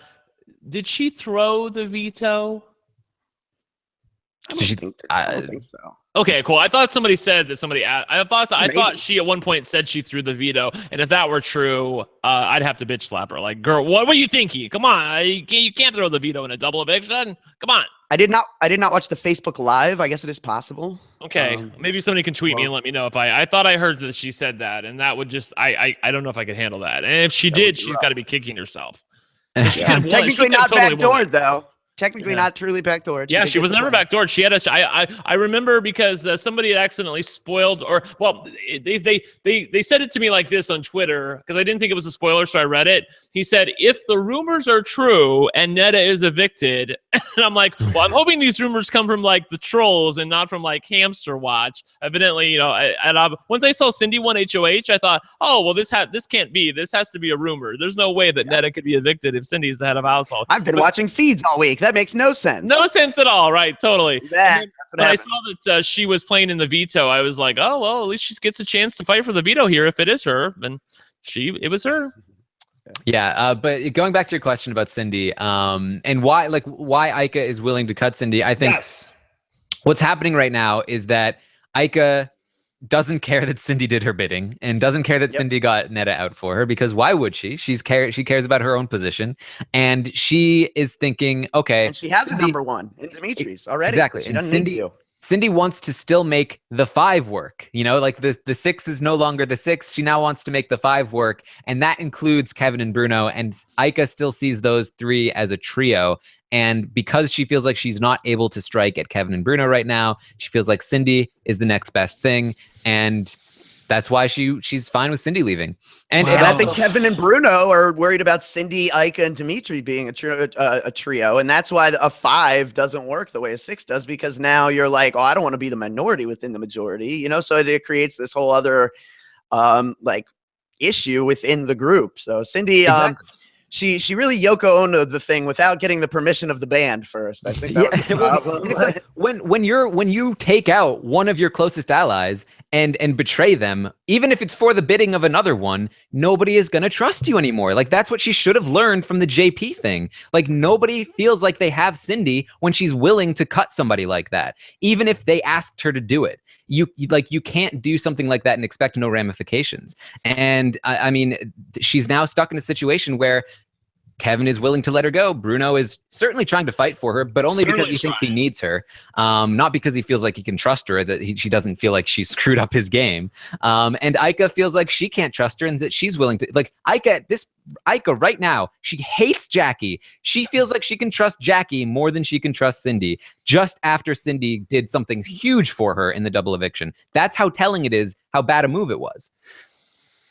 did she throw the veto? I don't think so. Okay, cool. I thought somebody said that I thought she at one point said she threw the veto, and if that were true, I'd have to bitch slap her. Like, girl, what were you thinking? Come on, you can't throw the veto in a double eviction. Come on. I did not watch the Facebook Live. I guess it is possible. Okay, maybe somebody can tweet me and let me know if I thought I heard that she said that, and that would just I don't know if I could handle that. And if she did, she's got to be kicking herself. Technically not backdoored though. Technically not truly backdoored. Yeah, she was never backdoored. She had I remember, because somebody had accidentally spoiled, or well, they said it to me like this on Twitter, because I didn't think it was a spoiler, so I read it. He said, if the rumors are true and Netta is evicted, and I'm like, well, I'm hoping these rumors come from like the trolls and not from like Hamster Watch. Evidently, once I saw Cindy won HOH, I thought, oh well, this can't be. This has to be a rumor. There's no way that Netta could be evicted if Cindy's the head of household. I've been watching feeds all week. That makes no sense. No sense at all, right? Totally. That's what I happened. saw that she was playing in the veto. I was like, oh well, at least she gets a chance to fight for the veto here if it is her. And it was her. Yeah, but going back to your question about Cindy, and why Ika is willing to cut Cindy, I think what's happening right now is that Ika doesn't care that Cindy did her bidding and doesn't care that Cindy got Netta out for her, because why would she? She cares about her own position, and she is thinking, okay, and she has Cindy, a number one in Dimitri's already. Exactly, She and doesn't need you. Cindy wants to still make the 5 work. You know, like the 6 is no longer the 6. She now wants to make the 5 work. And that includes Kevin and Bruno. And Ika still sees those 3 as a trio. And because she feels like she's not able to strike at Kevin and Bruno right now, she feels like Cindy is the next best thing. And that's why she's fine with Cindy leaving. And I think Kevin and Bruno are worried about Cindy, Ika, and Dimitri being a trio. And that's why a 5 doesn't work the way a 6 does, because now you're like, oh, I don't want to be the minority within the majority, you know? So it creates this whole other like issue within the group. So Cindy, she really Yoko Ono the thing without getting the permission of the band first. I think that was the problem. It's like when you take out one of your closest allies and betray them, even if it's for the bidding of another one, nobody is going to trust you anymore. Like, that's what she should have learned from the JP thing. Like, nobody feels like they have Cindy when she's willing to cut somebody like that, even if they asked her to do it. You can't do something like that and expect no ramifications. And I mean, she's now stuck in a situation where Kevin is willing to let her go. Bruno is certainly trying to fight for her, but only because he thinks he needs her, not because he feels like he can trust her, that she doesn't feel like she's screwed up his game. And Ika feels like she can't trust her and that she's willing to, like, Ika right now, she hates Jackie. She feels like she can trust Jackie more than she can trust Cindy, just after Cindy did something huge for her in the double eviction. That's how telling it is how bad a move it was.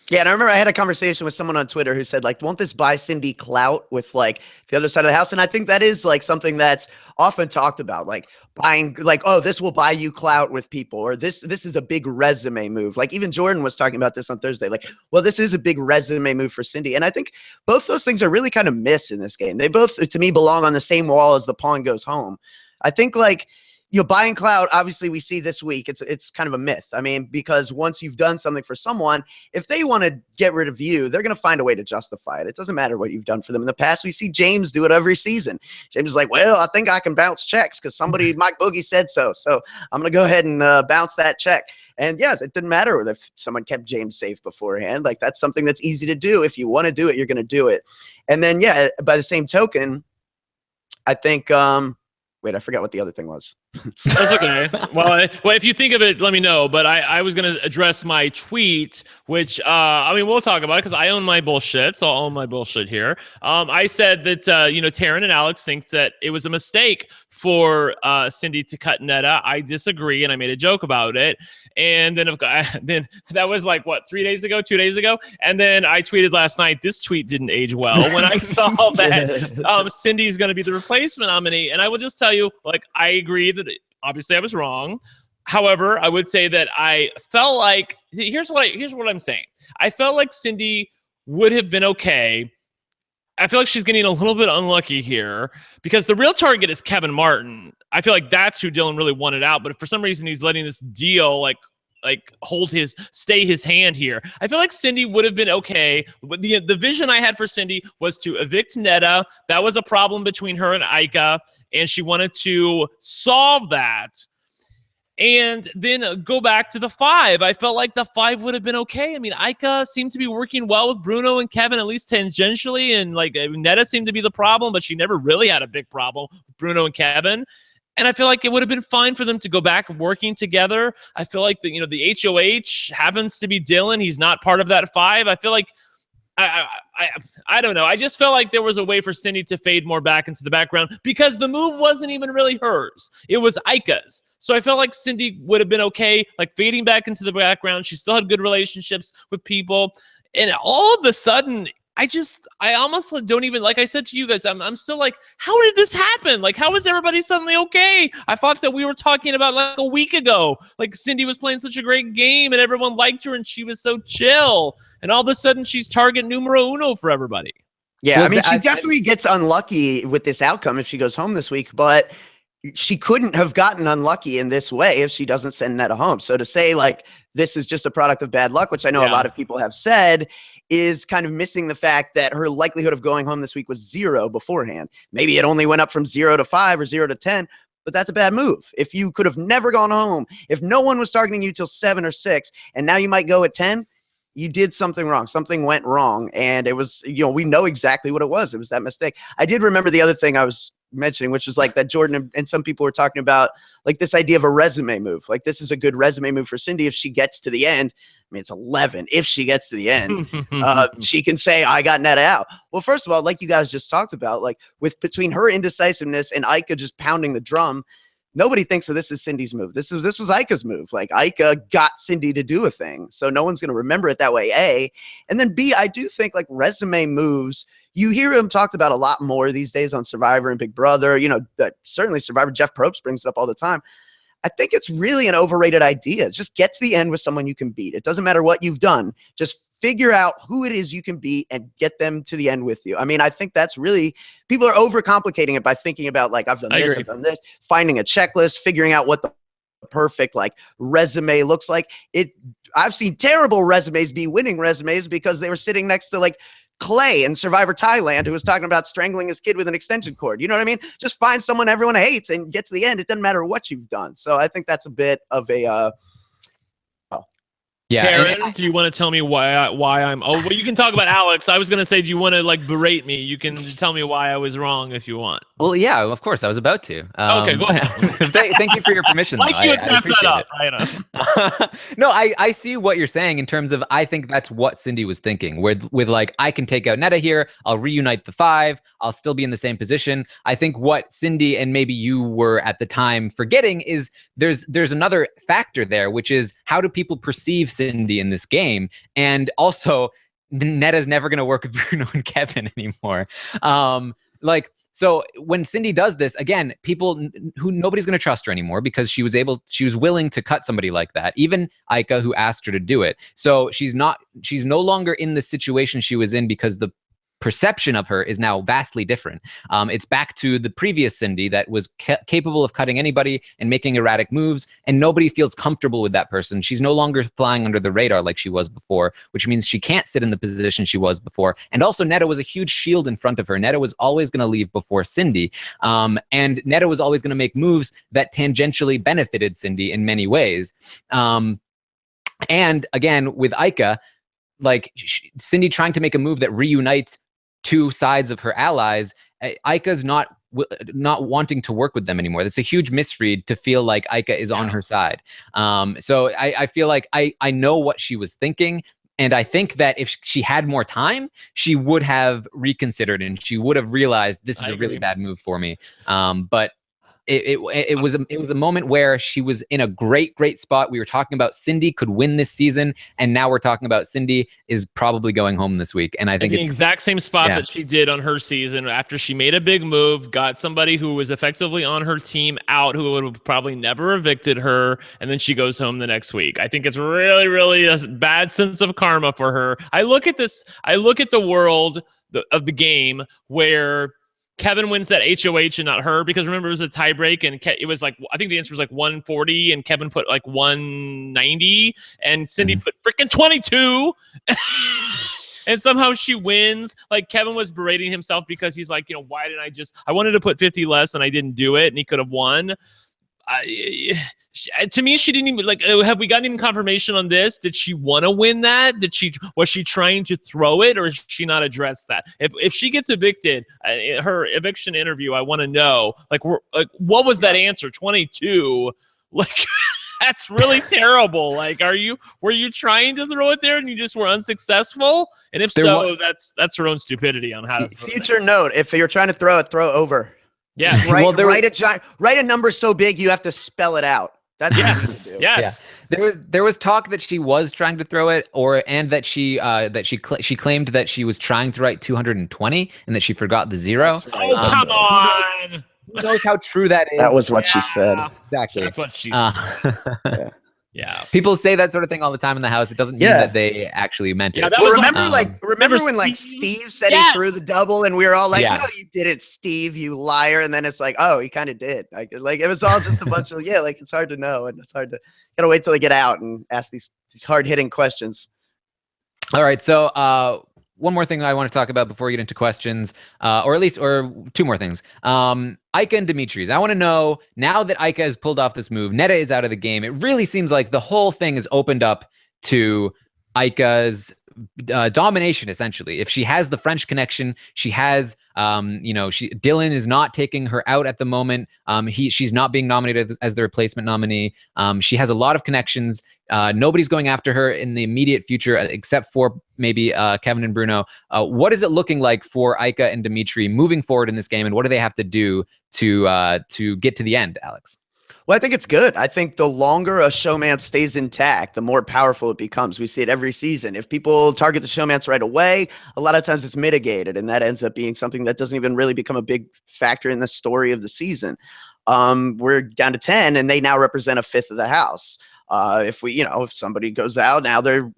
Yeah, and I remember I had a conversation with someone on Twitter who said, like, won't this buy Cindy clout with, like, the other side of the house? And I think that is, like, something that's often talked about, like, buying, like, oh, this will buy you clout with people, or this is a big resume move. Like, even Jordan was talking about this on Thursday. Like, well, this is a big resume move for Cindy. And I think both those things are really kind of missed in this game. They both, to me, belong on the same wall as the pawn goes home. I think, like, you know, buying clout, obviously we see this week, it's kind of a myth. I mean, because once you've done something for someone, if they want to get rid of you, they're going to find a way to justify it. It doesn't matter what you've done for them. In the past, we see James do it every season. James is like, well, I think I can bounce checks because somebody, Mike Boogie said so. So I'm going to go ahead and bounce that check. And yes, it didn't matter if someone kept James safe beforehand. Like, that's something that's easy to do. If you want to do it, you're going to do it. And then, yeah, by the same token, I think, wait, I forgot what the other thing was. That's okay. Well, if you think of it, let me know. But I was going to address my tweet, which, I mean, we'll talk about it because I own my bullshit. So I'll own my bullshit here. I said that, you know, Taryn and Alex think that it was a mistake for Cindy to cut Netta. I disagree, and I made a joke about it. And then that was like, what, 3 days ago, 2 days ago? And then I tweeted last night, this tweet didn't age well when I saw that Cindy's going to be the replacement nominee. And I will just tell you, like, I agree that obviously I was wrong. However, I would say that I felt like, here's what I'm saying. I felt like Cindy would have been okay. I feel like she's getting a little bit unlucky here because the real target is Kevin Martin. I feel like that's who Dylan really wanted out, but if for some reason he's letting this deal like stay his hand here. I feel like Cindy would have been okay. But the vision I had for Cindy was to evict Netta. That was a problem between her and Ika, and she wanted to solve that. And then go back to the 5. I felt like the 5 would have been okay. I mean, Ika seemed to be working well with Bruno and Kevin, at least tangentially. And like Netta seemed to be the problem, but she never really had a big problem with Bruno and Kevin. And I feel like it would have been fine for them to go back working together. I feel like the HOH happens to be Dylan. He's not part of that 5. I feel like I don't know. I just felt like there was a way for Cindy to fade more back into the background because the move wasn't even really hers. It was Ika's. So I felt like Cindy would have been okay, like fading back into the background. She still had good relationships with people. And all of a sudden, I almost don't even, like I said to you guys, I'm still like, how did this happen? Like, how is everybody suddenly okay? I thought that we were talking about like a week ago. Like, Cindy was playing such a great game and everyone liked her and she was so chill. And all of a sudden, she's target numero uno for everybody. Yeah, Well, I mean, she I- definitely gets unlucky with this outcome if she goes home this week, but she couldn't have gotten unlucky in this way if she doesn't send Netta home. So to say like this is just a product of bad luck, which I know a lot of people have said, is kind of missing the fact that her likelihood of going home this week was 0 beforehand. Maybe it only went up from 0 to 5 or 0 to 10, but that's a bad move. If you could have never gone home, if no one was targeting you till 7 or 6, and now you might go at 10, you did something wrong. Something went wrong. And it was, we know exactly what it was. It was that mistake. I did remember the other thing I was mentioning, which was like that Jordan and some people were talking about like this idea of a resume move. Like this is a good resume move for Cindy if she gets to the end. I mean, it's 11. If she gets to the end, she can say, I got Netta out. Well, first of all, like you guys just talked about, like between her indecisiveness and Ika just pounding the drum, nobody thinks of this as Cindy's move. This was Ika's move. Like Ika got Cindy to do a thing. So no one's going to remember it that way, A. And then B, I do think like resume moves, you hear them talked about a lot more these days on Survivor and Big Brother. Certainly Survivor, Jeff Probst brings it up all the time. I think it's really an overrated idea. Just get to the end with someone you can beat. It doesn't matter what you've done. Just figure out who it is you can beat and get them to the end with you. I mean, I think that's really, people are overcomplicating it by thinking about like, I've done this, I've done this, finding a checklist, figuring out what the perfect like resume looks like. I've seen terrible resumes be winning resumes because they were sitting next to like Clay in Survivor Thailand, who was talking about strangling his kid with an extension cord. You know what I mean? Just find someone everyone hates and get to the end. It doesn't matter what you've done. So I think that's a bit of a yeah. Karen, do you want to tell me why I'm? Oh, well, you can talk about Alex. I was gonna say, do you want to like berate me? You can tell me why I was wrong if you want. Well, yeah, of course. I was about to. Okay, go ahead. Thank you for your permission. Like you would pass that up. Right? No, I see what you're saying in terms of I think that's what Cindy was thinking. With like I can take out Netta here. I'll reunite the 5. I'll still be in the same position. I think what Cindy and maybe you were at the time forgetting is there's another factor there, which is how do people perceive Cindy in this game, and also Netta's never going to work with Bruno and Kevin anymore. So when Cindy does this, again, people who nobody's going to trust her anymore because she was willing to cut somebody like that, even Ika, who asked her to do it. So she's no longer in the situation she was in because the perception of her is now vastly different. It's back to the previous Cindy that was capable of cutting anybody and making erratic moves, and nobody feels comfortable with that person. She's no longer flying under the radar like she was before, which means she can't sit in the position she was before. And also Netta was a huge shield in front of her. Netta was always going to leave before Cindy. And Netta was always going to make moves that tangentially benefited Cindy in many ways. And again, with Ika, like Cindy trying to make a move that reunites 2 sides of her allies, Ika's not wanting to work with them anymore. That's a huge misread to feel like Ika is on her side. So I feel like I know what she was thinking. And I think that if she had more time, she would have reconsidered and she would have realized this is a really bad move for me. But it was a moment where she was in a great spot. We were talking about Cindy could win this season, and now we're talking about Cindy is probably going home this week. And I think the exact same spot that she did on her season after she made a big move, got somebody who was effectively on her team out, who would have probably never evicted her, and then she goes home the next week. I think it's really a bad sense of karma for her. I look at the world of the game where Kevin wins that HOH and not her, because remember it was a tie break and it was like, I think the answer was like 140 and Kevin put like 190 and Cindy put freaking 22 and somehow she wins. Like Kevin was berating himself because he's like, why didn't I wanted to put 50 less and I didn't do it and he could have won. To me, she didn't even like. Have we gotten even confirmation on this? Did she want to win that? Was she trying to throw it, or did she not address that? If she gets evicted, her eviction interview, I want to know like what was that answer? 22. Like that's really terrible. Like, were you trying to throw it there and you just were unsuccessful? And if that's her own stupidity on how to. Future note: if you're trying to throw it, throw over. Yeah. Write a number so big you have to spell it out. That's what you need to do. Yes. Yeah. There was talk that she was trying to throw it, and that she claimed that she was trying to write 220 and that she forgot the 0. Right. Oh, come on. Who knows how true that is? That was what she said. Exactly. That's what she said. Yeah. People say that sort of thing all the time in the house. It doesn't mean that they actually meant it. That Well, was remember when like Steve said he threw the double and we were all like, Yeah. no, you didn't, Steve, you liar. And then it's like, oh, he kind of did. Like it was all just a bunch of, like it's hard to know. And it's hard to, gotta wait till they get out and ask these hard hitting questions. All right. So one more thing I want to talk about before we get into questions, or two more things. Ica and Dimitris. I want to know, now that Ica has pulled off this move, Netta is out of the game. It really seems like the whole thing is opened up to Ica's domination, essentially. If she has the French connection, she has, Dylan is not taking her out at the moment. She's not being nominated as the replacement nominee. She has a lot of connections. Nobody's going after her in the immediate future, except for maybe Kevin and Bruno. What is it looking like for Ica and Dimitri moving forward in this game, and what do they have to do to get to the end, Alex? Well, I think it's good. I think the longer a showman stays intact, the more powerful it becomes. We see it every season. If people target the showmance right away, a lot of times it's mitigated, and that ends up being something that doesn't even really become a big factor in the story of the season. We're down to 10, and they now represent a fifth of the house. If somebody goes out, now they're,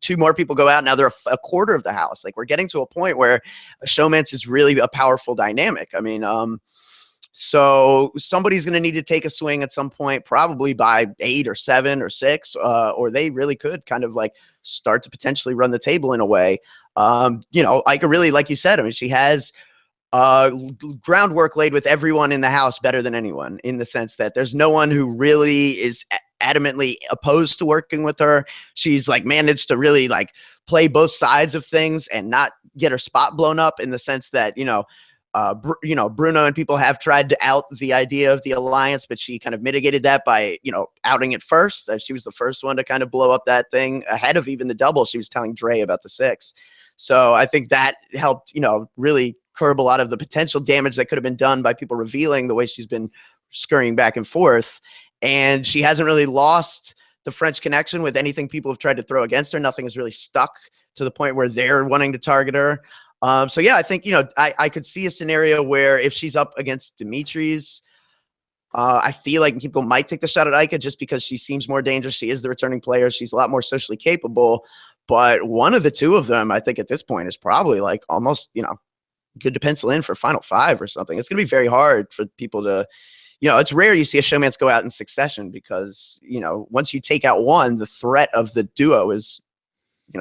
two more people go out, now they're a quarter of the house. Like, we're getting to a point where a showmance is really a powerful dynamic. I mean, so somebody's going to need to take a swing at some point, probably by 8 or 7 or 6, or they really could kind of like start to potentially run the table in a way. Ica really, like you said, I mean, she has groundwork laid with everyone in the house better than anyone, in the sense that there's no one who really is adamantly opposed to working with her. She's like managed to really like play both sides of things and not get her spot blown up, in the sense that, Bruno and people have tried to out the idea of the alliance, but she kind of mitigated that by, outing it first. She was the first one to kind of blow up that thing ahead of even the double. She was telling Dre about the 6. So I think that helped, really curb a lot of the potential damage that could have been done by people revealing the way she's been scurrying back and forth. And she hasn't really lost the French connection with anything people have tried to throw against her. Nothing has really stuck to the point where they're wanting to target her. So yeah, I think, I could see a scenario where if she's up against Dimitri's, I feel like people might take the shot at Ica just because she seems more dangerous. She is the returning player. She's a lot more socially capable. But one of the two of them, I think at this point, is probably like almost, good to pencil in for Final 5 or something. It's going to be very hard for people to, it's rare you see a showmance go out in succession because, once you take out one, the threat of the duo is,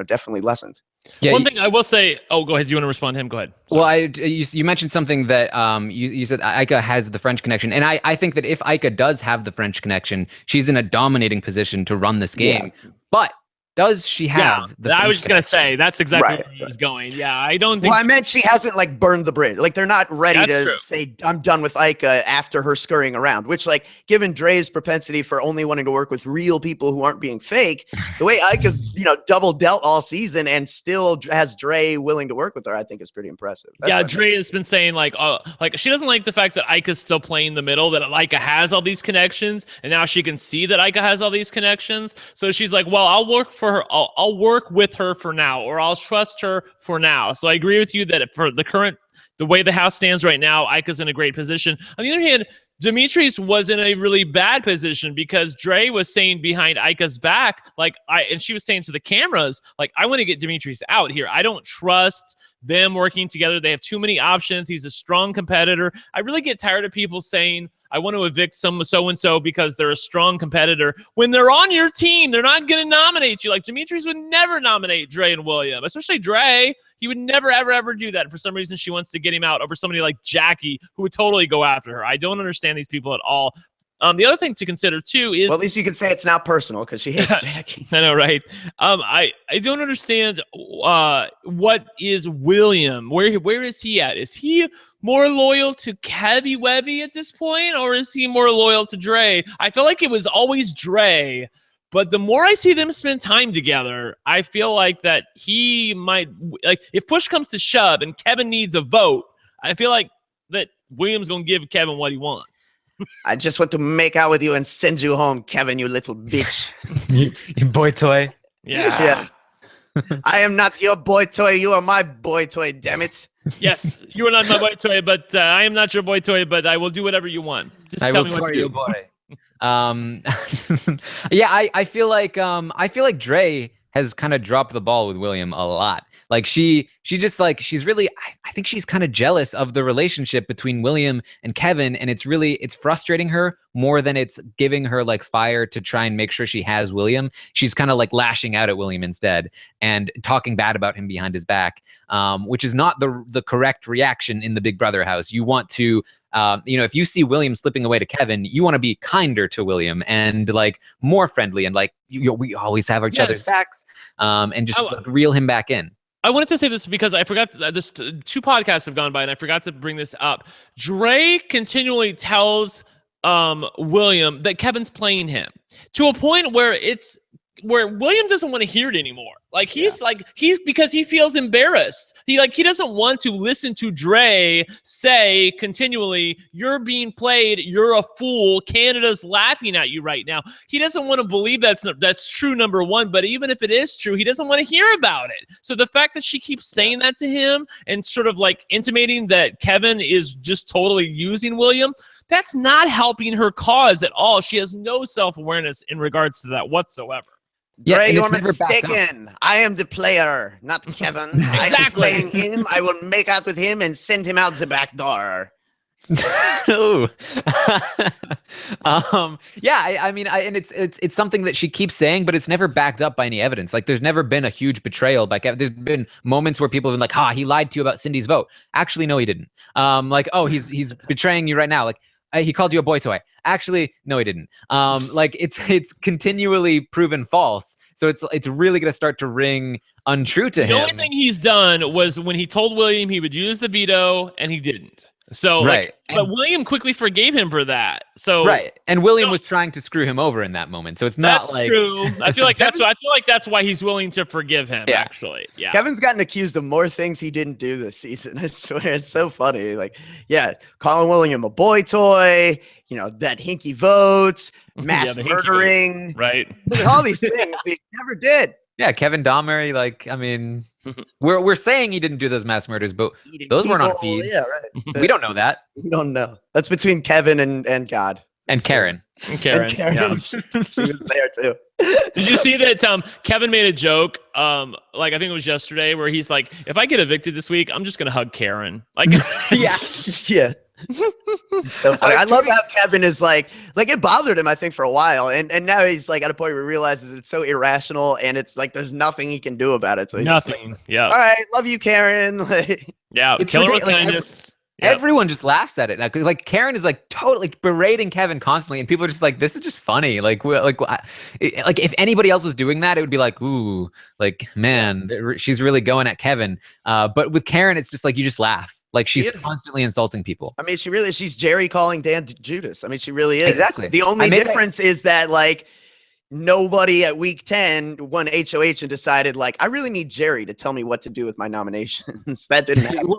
definitely lessened. Yeah, one thing I will say. Oh, go ahead. Do you want to respond to him? Go ahead. Sorry. Well, you mentioned something that you said Ica has the French connection, and I think that if Ica does have the French connection, she's in a dominating position to run this game. Yeah. But does she have the French I was just going to say, that's exactly right, where he was going. Yeah, I don't think... Well, I meant she hasn't, like, burned the bridge. Like, they're not ready to say, I'm done with Ica after her scurrying around, which, like, given Dre's propensity for only wanting to work with real people who aren't being fake, the way Ica's, double dealt all season and still has Dre willing to work with her, I think is pretty impressive. That's Dre has been saying, like she doesn't like the fact that Ica's still playing the middle, that Ica has all these connections, and now she can see that Ica has all these connections. So she's like, well, I'll work for her. I'll work with her for now, or I'll trust her for now. So I agree with you that for the way the house stands right now, Ica's in a great position. On the other hand, Dimitri's was in a really bad position because Dre was saying behind Ica's back, and she was saying to the cameras, like, I want to get Dimitri's out here. I don't trust them working together. They have too many options. He's a strong competitor. I really get tired of people saying, I want to evict some so-and-so because they're a strong competitor. When they're on your team, they're not going to nominate you. Like, Dimitri's would never nominate Dre and William, especially Dre. He would never, ever, ever do that. For some reason, she wants to get him out over somebody like Jackie, who would totally go after her. I don't understand these people at all. The other thing to consider, too, is... Well, at least you can say it's not personal because she hates Jackie. I know, right? I don't understand what is William? Where is he at? Is he more loyal to Kevy Webby at this point, or is he more loyal to Dre? I feel like it was always Dre, but the more I see them spend time together, I feel like that he might... Like, if push comes to shove and Kevin needs a vote, I feel like that William's going to give Kevin what he wants. I just want to make out with you and send you home, Kevin, you little bitch. you boy toy. Yeah. I am not your boy toy. You are my boy toy, damn it. Yes, you are not my boy toy, but I am not your boy toy, but I will do whatever you want. Just tell me what to do. Boy. Yeah, I feel like Dre has kind of dropped the ball with William a lot. Like she just like she's really I think she's kind of jealous of the relationship between William and Kevin, and it's frustrating her more than it's giving her like fire to try and make sure she has William. She's kind of like lashing out at William instead and talking bad about him behind his back, which is not the correct reaction in the Big Brother house. You want to if you see William slipping away to Kevin, you want to be kinder to William and like more friendly and like we always have each other's backs, and just like, reel him back in. I wanted to say this because I forgot this. 2 podcasts have gone by and I forgot to bring this up. Dre continually tells William that Kevin's playing him to a point where William doesn't want to hear it anymore. Like he's because he feels embarrassed. He doesn't want to listen to Dre say continually, "You're being played. You're a fool. Canada's laughing at you right now." He doesn't want to believe that's true, number one. But even if it is true, he doesn't want to hear about it. So the fact that she keeps saying that to him and sort of like intimating that Kevin is just totally using William, that's not helping her cause at all. She has no self-awareness in regards to that whatsoever. Yeah, Dre, you're mistaken. I am the player, not Kevin. Exactly. I'm playing him. I will make out with him and send him out the back door. No. I mean, and it's something that she keeps saying, but it's never backed up by any evidence. Like, there's never been a huge betrayal by Kevin. There's been moments where people have been like, he lied to you about Cindy's vote. Actually, no, he didn't. He's betraying you right now. Like, he called you a boy toy. Actually, no, he didn't. It's continually proven false. So it's really going to start to ring untrue to him. The only thing he's done was when he told William he would use the veto, and he didn't. So right. But William quickly forgave him for that. So right, and William was trying to screw him over in that moment. So it's not like true. I feel like that's why he's willing to forgive him. Yeah. Actually, yeah. Kevin's gotten accused of more things he didn't do this season. I swear, it's so funny. Like, calling William a boy toy. That hinky votes, mass murdering, right? All these things he never did. Yeah, Kevin Dahmer. Like, I mean, we're saying he didn't do those mass murders, but those weren't on feeds. Yeah, right. We don't know that. We don't know. That's between Kevin and God. And Karen. Yeah. She was there too. Did you see that Kevin made a joke, I think it was yesterday, where he's like, if I get evicted this week, I'm just going to hug Karen. Like, yeah. So funny. I love how Kevin is like it bothered him, I think, for a while. And now he's like at a point where he realizes it's so irrational and it's like there's nothing he can do about it. So he's nothing. Just like, all right, love you, Karen. Kill her with kindness. Everyone just laughs at it now, because like Karen is like totally berating Kevin constantly, and people are just like, "This is just funny." Like if anybody else was doing that, it would be like, "Ooh, like man, she's really going at Kevin." But with Karen, it's just like you just laugh. Like she's constantly insulting people. I mean, she's Jerry calling Dan Judas. I mean, she really is. Exactly. The only difference is that like nobody at week 10 won HOH and decided like I really need Jerry to tell me what to do with my nominations. That didn't happen.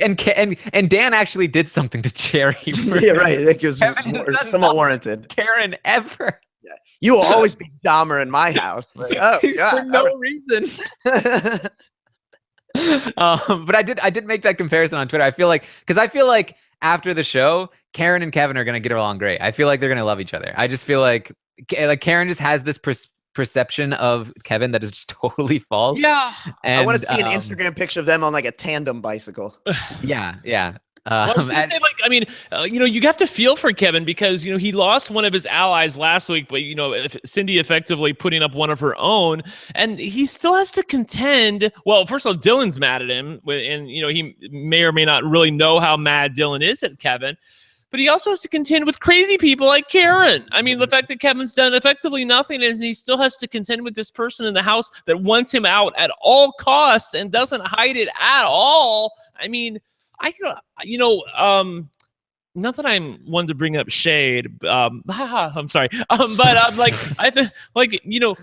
And Dan actually did something to Jerry. Yeah, right. I think it was somewhat warranted. Karen ever. Yeah. You will always be Dahmer in my house. Like, oh God, for no reason. But I did make that comparison on Twitter. I feel like after the show, Karen and Kevin are gonna get along great. I feel like they're gonna love each other. I just feel like Karen just has this perception of Kevin that is just totally false. Yeah. And, I want to see an Instagram picture of them on like a tandem bicycle. Yeah. You have to feel for Kevin because, he lost one of his allies last week, but, Cindy effectively putting up one of her own, and he still has to contend. Well, first of all, Dylan's mad at him, and, he may or may not really know how mad Dylan is at Kevin. But he also has to contend with crazy people like Karen. I mean, the fact that Kevin's done effectively nothing and he still has to contend with this person in the house that wants him out at all costs and doesn't hide it at all. I mean, not that I'm one to bring up shade. I'm sorry. But I'm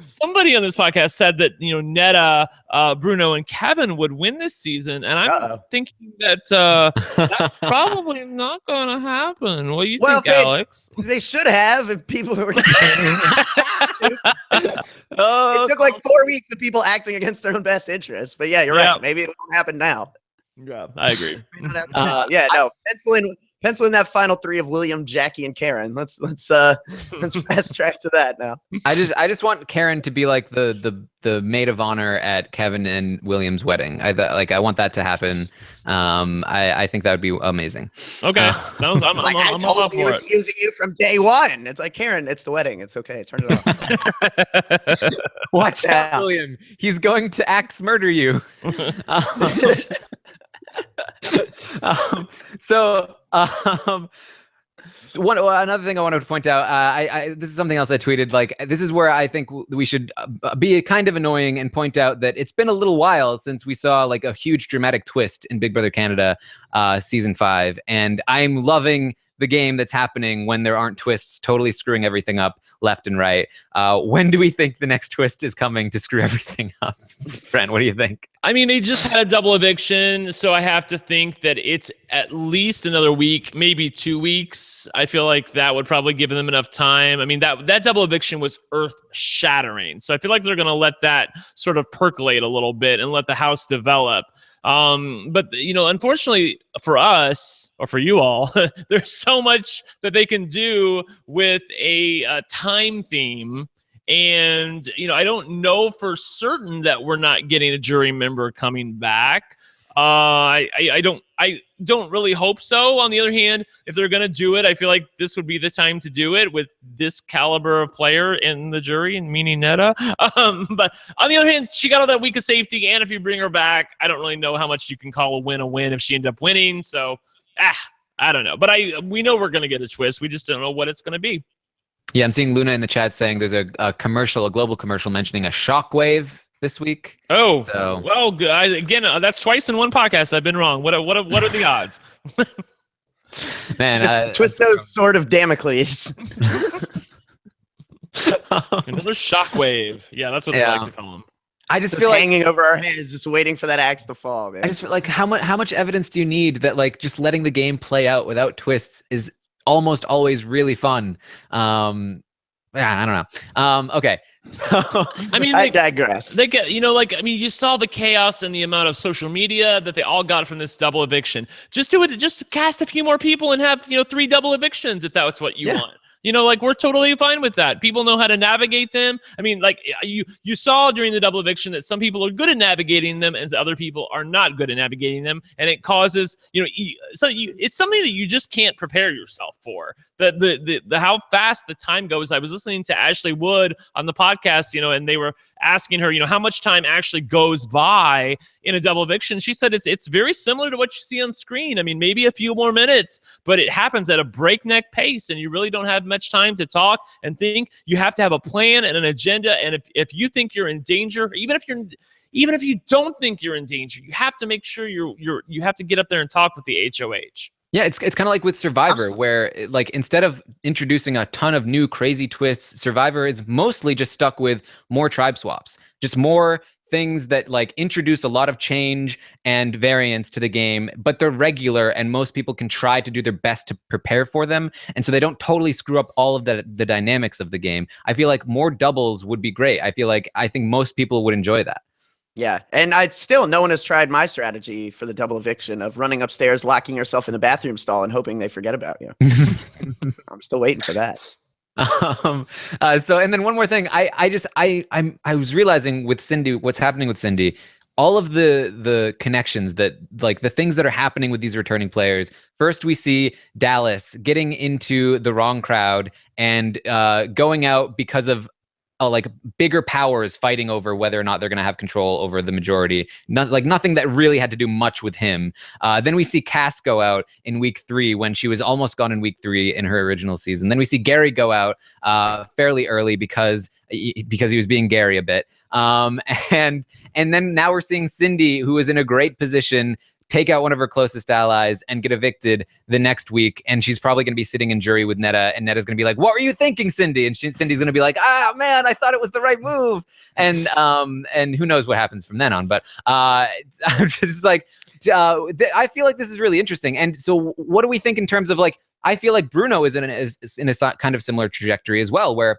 somebody on this podcast said that, Netta, Bruno, and Kevin would win this season. And I'm thinking that that's probably not going to happen. What do you think, Alex? They should have if people were. It took like 4 weeks of people acting against their own best interests. But yeah, you're right. Maybe it won't happen now. Yeah, I agree. Pencil in that final 3 of William, Jackie, and Karen. Let's fast track to that now. I just want Karen to be like the maid of honor at Kevin and William's wedding. I want that to happen. I think that would be amazing. Okay, sounds. I'm I all told up him he for was it. using you from day one. It's like, Karen, it's the wedding. It's okay. Turn it off. Watch Yeah. out, William. He's going to axe murder you. Another thing I wanted to point out, this is something else I tweeted. Like, this is where I think we should be kind of annoying and point out that it's been a little while since we saw like a huge dramatic twist in Big Brother Canada season 5, and I'm loving the game that's happening when there aren't twists totally screwing everything up left and right. When do we think the next twist is coming to screw everything up? Brent, what do you think? I mean, they just had a double eviction, so I have to think that it's at least another week, maybe 2 weeks. I feel like that would probably give them enough time. I mean, that double eviction was earth-shattering, so I feel like they're going to let that sort of percolate a little bit and let the house develop. But unfortunately for us or for you all, there's so much that they can do with a time theme. And, I don't know for certain that we're not getting a jury member coming back. I don't really hope so. On the other hand, if they're going to do it, I feel like this would be the time to do it with this caliber of player in the jury, and meaning Netta. But on the other hand, she got all that week of safety, and if you bring her back, I don't really know how much you can call a win if she ended up winning. So, I don't know. But we know we're going to get a twist. We just don't know what it's going to be. Yeah, I'm seeing Luna in the chat saying there's a global commercial mentioning a shockwave this week. Oh, so. Well, again, that's twice in one podcast I've been wrong. What are the odds? Man, twist those sword of Damocles. Another shockwave. Yeah, that's what they like to call them. I just feel feel hanging over our heads, just waiting for that axe to fall, man. I just feel like how much evidence do you need that like just letting the game play out without twists is almost always really fun. I don't know. Okay. So, I mean, I digress. They get, you saw the chaos and the amount of social media that they all got from this double eviction. Just do it. Just cast a few more people and have 3 double evictions if that's what you want. We're totally fine with that. People know how to navigate them. I mean, you saw during the double eviction that some people are good at navigating them and other people are not good at navigating them. And it causes, it's something that you just can't prepare yourself for. The how fast the time goes. I was listening to Ashley Wood on the podcast, and they were asking her, how much time actually goes by in a double eviction. She said it's very similar to what you see on screen. I mean, maybe a few more minutes, but it happens at a breakneck pace, and you really don't have much time to talk and think. You have to have a plan and an agenda, and if you think you're in danger, even if you don't think you're in danger, you have to make sure you have to get up there and talk with the HOH. Yeah, it's kind of like with Survivor, where like instead of introducing a ton of new crazy twists, Survivor is mostly just stuck with more tribe swaps, just more things that like introduce a lot of change and variance to the game, but they're regular and most people can try to do their best to prepare for them. And so they don't totally screw up all of the dynamics of the game. I feel like more doubles would be great. I think most people would enjoy that. Yeah, and no one has tried my strategy for the double eviction of running upstairs, locking yourself in the bathroom stall, and hoping they forget about you. I'm still waiting for that. And then one more thing, I was realizing with Cindy, what's happening with Cindy, all of the connections that like the things that are happening with these returning players. First, we see Dallas getting into the wrong crowd and going out because of like bigger powers fighting over whether or not they're going to have control over the majority. Nothing that really had to do much with him. Then we see Cass go out in week 3 when she was almost gone in week 3 in her original season. Then we see Gary go out fairly early because he was being Gary a bit. And then now we're seeing Cindy, who is in a great position, take out one of her closest allies and get evicted the next week. And she's probably going to be sitting in jury with Netta, and Netta's going to be like, "What were you thinking, Cindy?" And Cindy's going to be like, "Ah, man, I thought it was the right move." And who knows what happens from then on. But I'm just like, I feel like this is really interesting. And so what do we think in terms of like, I feel like Bruno is in a kind of similar trajectory as well, where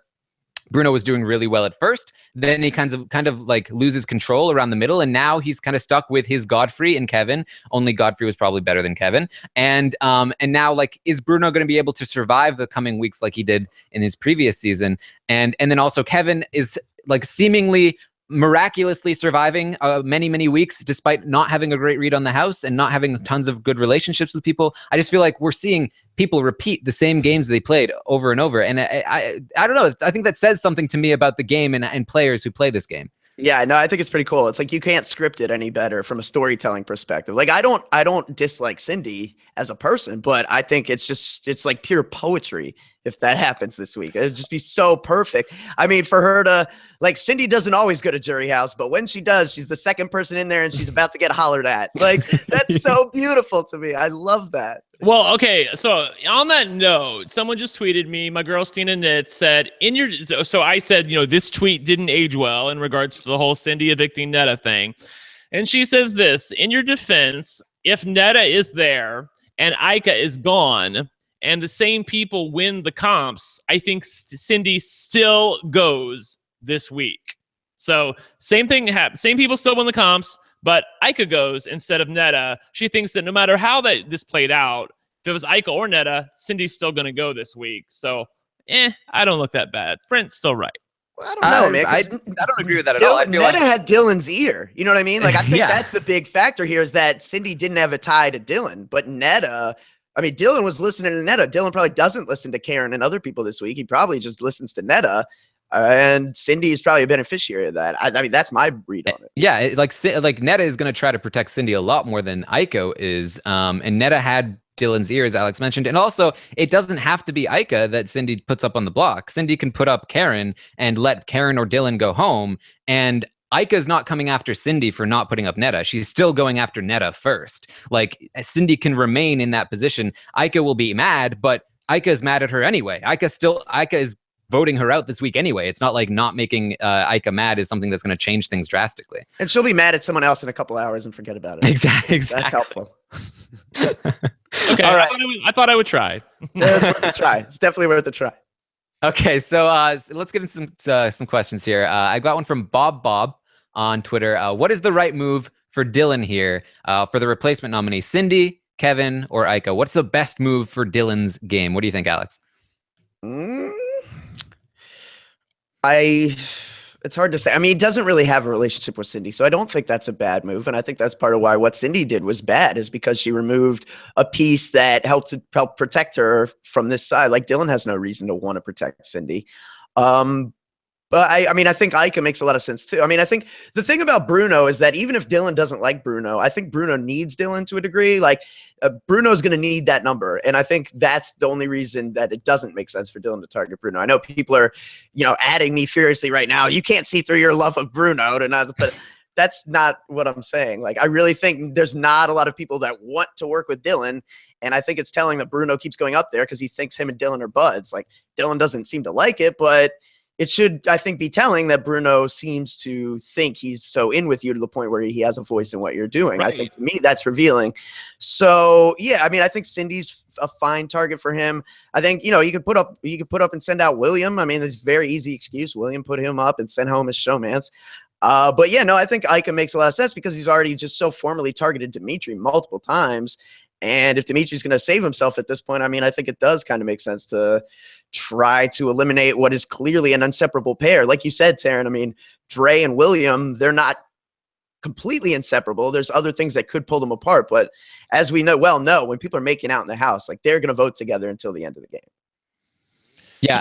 Bruno was doing really well at first. Then he kind of like loses control around the middle, and now he's kind of stuck with his Godfrey and Kevin. Only Godfrey was probably better than Kevin. And now, like, is Bruno going to be able to survive the coming weeks like he did in his previous season? And then also Kevin is like seemingly miraculously surviving many weeks despite not having a great read on the house and not having tons of good relationships with people. I just feel like we're seeing people repeat the same games they played over and over, and I don't know, I think that says something to me about the game and players who play this game. Yeah, no, I think it's pretty cool. It's like you can't script it any better from a storytelling perspective. Like I don't dislike Cindy as a person, but I think it's like pure poetry if that happens this week. It'd just be so perfect. I mean, for her to, like, Cindy doesn't always go to jury house, but when she does, she's the second person in there and she's about to get hollered at. Like, that's so beautiful to me. I love that. Well, okay, so on that note, someone just tweeted me, my girl Stina Knit said, so I said, this tweet didn't age well in regards to the whole Cindy evicting Netta thing. And she says this, in your defense, if Netta is there and Ika is gone and the same people win the comps, I think Cindy still goes this week. So same thing happens. Same people still win the comps, but Ika goes instead of Netta. She thinks that no matter how this played out, if it was Ika or Netta, Cindy's still going to go this week. So, I don't look that bad. Brent's still right. Well, I don't know, man. I don't agree with that at all. I feel Netta had Dylan's ear. You know what I mean? Like, I think Yeah. that's the big factor here is that Cindy didn't have a tie to Dylan, but Netta, I mean, Dylan was listening to Netta. Dylan probably doesn't listen to Karen and other people this week. He probably just listens to Netta. And Cindy is probably a beneficiary of that. I mean, that's my read on it. Yeah, like Netta is going to try to protect Cindy a lot more than Aiko is. And Netta had Dylan's ear, as Alex mentioned. And also, it doesn't have to be Ika that Cindy puts up on the block. Cindy can put up Karen and let Karen or Dylan go home. And Ika's not coming after Cindy for not putting up Netta. She's still going after Netta first. Like, Cindy can remain in that position. Ika will be mad, but Ika is mad at her anyway. Ika is voting her out this week anyway. It's not like not making Ika mad is something that's going to change things drastically. And she'll be mad at someone else in a couple hours and forget about it. Exactly. That's helpful. Okay, All right. I thought I would try. Yeah, it's worth a try. It's definitely worth a try. Okay, so let's get into some questions here. I got one from Bob on Twitter. What is the right move for Dylan here for the replacement nominee? Cindy, Kevin, or Ika? What's the best move for Dylan's game? What do you think, Alex? It's hard to say. I mean, he doesn't really have a relationship with Cindy, so I don't think that's a bad move. And I think that's part of why what Cindy did was bad, is because she removed a piece that helped protect her from this side. Like, Dylan has no reason to want to protect Cindy. But I mean, I think Ika makes a lot of sense too. I mean, I think the thing about Bruno is that even if Dylan doesn't like Bruno, I think Bruno needs Dylan to a degree. Like, Bruno's going to need that number. And I think that's the only reason that it doesn't make sense for Dylan to target Bruno. I know people are, adding me furiously right now. You can't see through your love of Bruno, but that's not what I'm saying. Like, I really think there's not a lot of people that want to work with Dylan. And I think it's telling that Bruno keeps going up there because he thinks him and Dylan are buds. Like, Dylan doesn't seem to like it, but it should, I think, be telling that Bruno seems to think he's so in with you to the point where he has a voice in what you're doing. Right. I think, to me, that's revealing. So, yeah, I mean, I think Cindy's a fine target for him. I think, you could put up and send out William. I mean, it's a very easy excuse. William put him up and sent home as showmance. But yeah, no, I think Ika makes a lot of sense because he's already just so formally targeted Dimitri multiple times. And if Dimitri's going to save himself at this point, I mean, I think it does kind of make sense to try to eliminate what is clearly an inseparable pair. Like you said, Taryn, I mean, Dre and William, they're not completely inseparable. There's other things that could pull them apart. But as we know, when people are making out in the house, like, they're going to vote together until the end of the game. Yeah.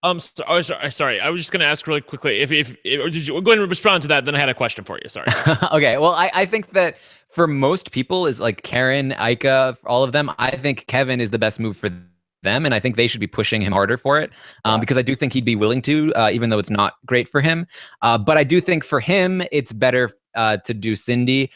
Sorry. I was just going to ask really quickly or did you go ahead and respond to that? Then I had a question for you. Sorry. Okay. Well, I think that for most people, is like Karen, Ika, all of them, I think Kevin is the best move for them. And I think they should be pushing him harder for it because I do think he'd be willing to, even though it's not great for him. But I do think for him, it's better to do Cindy.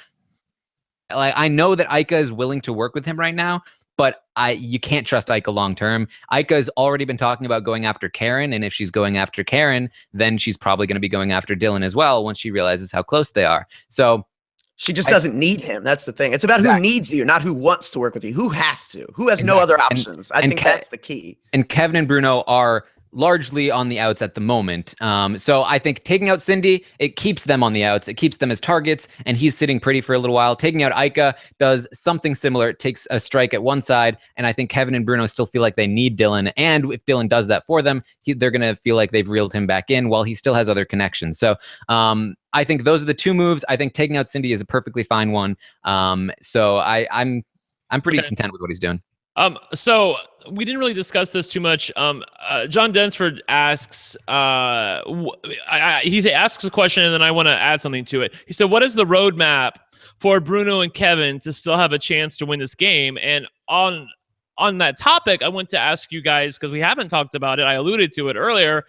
Like, I know that Ika is willing to work with him right now, but you can't trust Ika long term. Ika's already been talking about going after Karen, and if she's going after Karen, then she's probably going to be going after Dylan as well once she realizes how close they are. So she just doesn't need him. That's the thing. It's about who needs you, not who wants to work with you. Who has to? Who has no other options? I think that's the key. And Kevin and Bruno are largely on the outs at the moment. So I think taking out Cindy, it keeps them on the outs. It keeps them as targets, and he's sitting pretty for a little while. Taking out Ica does something similar. It takes a strike at one side, and I think Kevin and Bruno still feel like they need Dylan. And if Dylan does that for them, they're going to feel like they've reeled him back in while he still has other connections. So I think those are the two moves. I think taking out Cindy is a perfectly fine one. So I'm pretty content with what he's doing. So we didn't really discuss this too much. John Densford asks, he asks a question, and then I want to add something to it. He said, "What is the roadmap for Bruno and Kevin to still have a chance to win this game?" And on that topic, I want to ask you guys, because we haven't talked about it. I alluded to it earlier.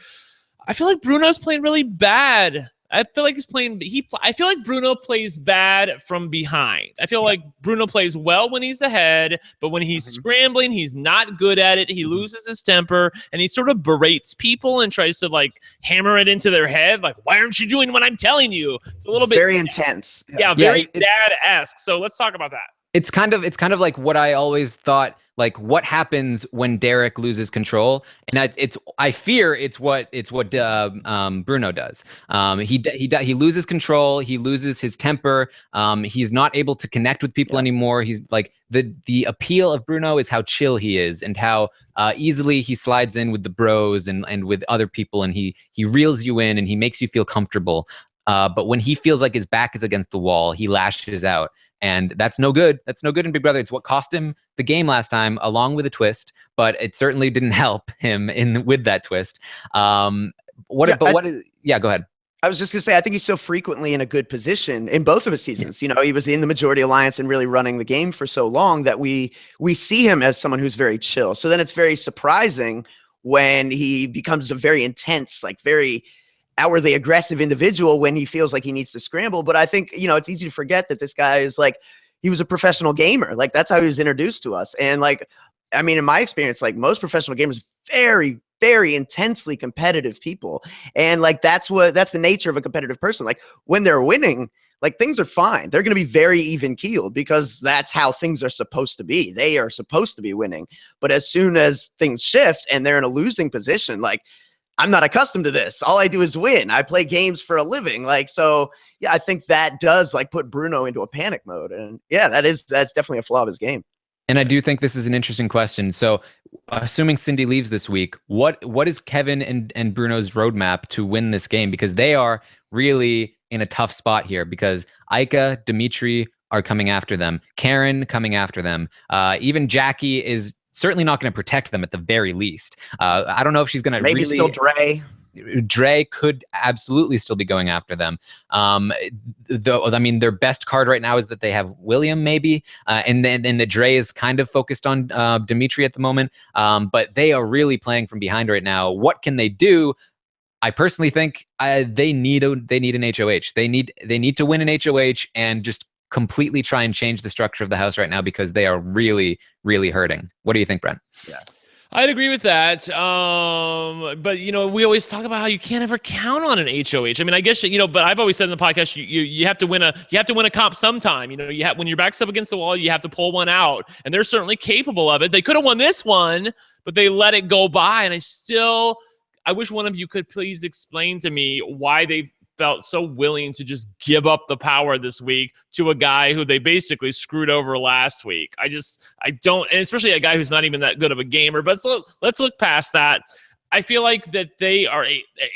I feel like Bruno's playing really bad. I feel like I feel like Bruno plays bad from behind. I feel like Bruno plays well when he's ahead, but when he's scrambling, he's not good at it. He loses his temper, and he sort of berates people and tries to like hammer it into their head. Like, why aren't you doing what I'm telling you? It's a little bit very intense. Yeah, very dad-esque. So let's talk about that. It's kind of like what I always thought, like what happens when Derek loses control, and I fear it's what Bruno does. He loses control, he loses his temper, he's not able to connect with people anymore. He's like the appeal of Bruno is how chill he is and how easily he slides in with the bros and with other people, and he reels you in and he makes you feel comfortable. But when he feels like his back is against the wall, he lashes out. And that's no good. That's no good in Big Brother. It's what cost him the game last time, along with a twist. But it certainly didn't help him with that twist. Go ahead. I was just gonna say, I think he's so frequently in a good position in both of his seasons. You know, he was in the majority alliance and really running the game for so long that we see him as someone who's very chill. So then it's very surprising when he becomes a very intense, like very outwardly aggressive individual when he feels like he needs to scramble. But I think, you know, it's easy to forget that this guy is like, he was a professional gamer. Like that's how he was introduced to us. And like, I mean, in my experience, like most professional gamers, very, very intensely competitive people. And like, that's the nature of a competitive person. Like when they're winning, like things are fine. They're going to be very even keeled because that's how things are supposed to be. They are supposed to be winning. But as soon as things shift and they're in a losing position, like, I'm not accustomed to this. All I do is win. I play games for a living. Like, so yeah, I think that does like put Bruno into a panic mode. And yeah, that's definitely a flaw of his game. And I do think this is an interesting question. So assuming Cindy leaves this week, what is Kevin and Bruno's roadmap to win this game? Because they are really in a tough spot here because Ica, Dimitri are coming after them. Karen coming after them. Even Jackie is certainly not going to protect them at the very least. I don't know if she's going to maybe still Dre. Dre could absolutely still be going after them. I mean, their best card right now is that they have William, maybe, and the Dre is kind of focused on Dimitri at the moment. But they are really playing from behind right now. What can they do? I personally think they need an HOH. They need to win an HOH and just completely try and change the structure of the house right now because they are really, really hurting. What do you think, Brent? Yeah, I'd agree with that. But you know, we always talk about how you can't ever count on an HOH. I mean, I guess but I've always said in the podcast, you have to win a comp sometime. You know, when your back's up against the wall, you have to pull one out, and they're certainly capable of it. They could have won this one, but they let it go by. And I wish one of you could please explain to me why they felt so willing to just give up the power this week to a guy who they basically screwed over last week. I don't, and especially a guy who's not even that good of a gamer, but let's look past that. I feel like that they are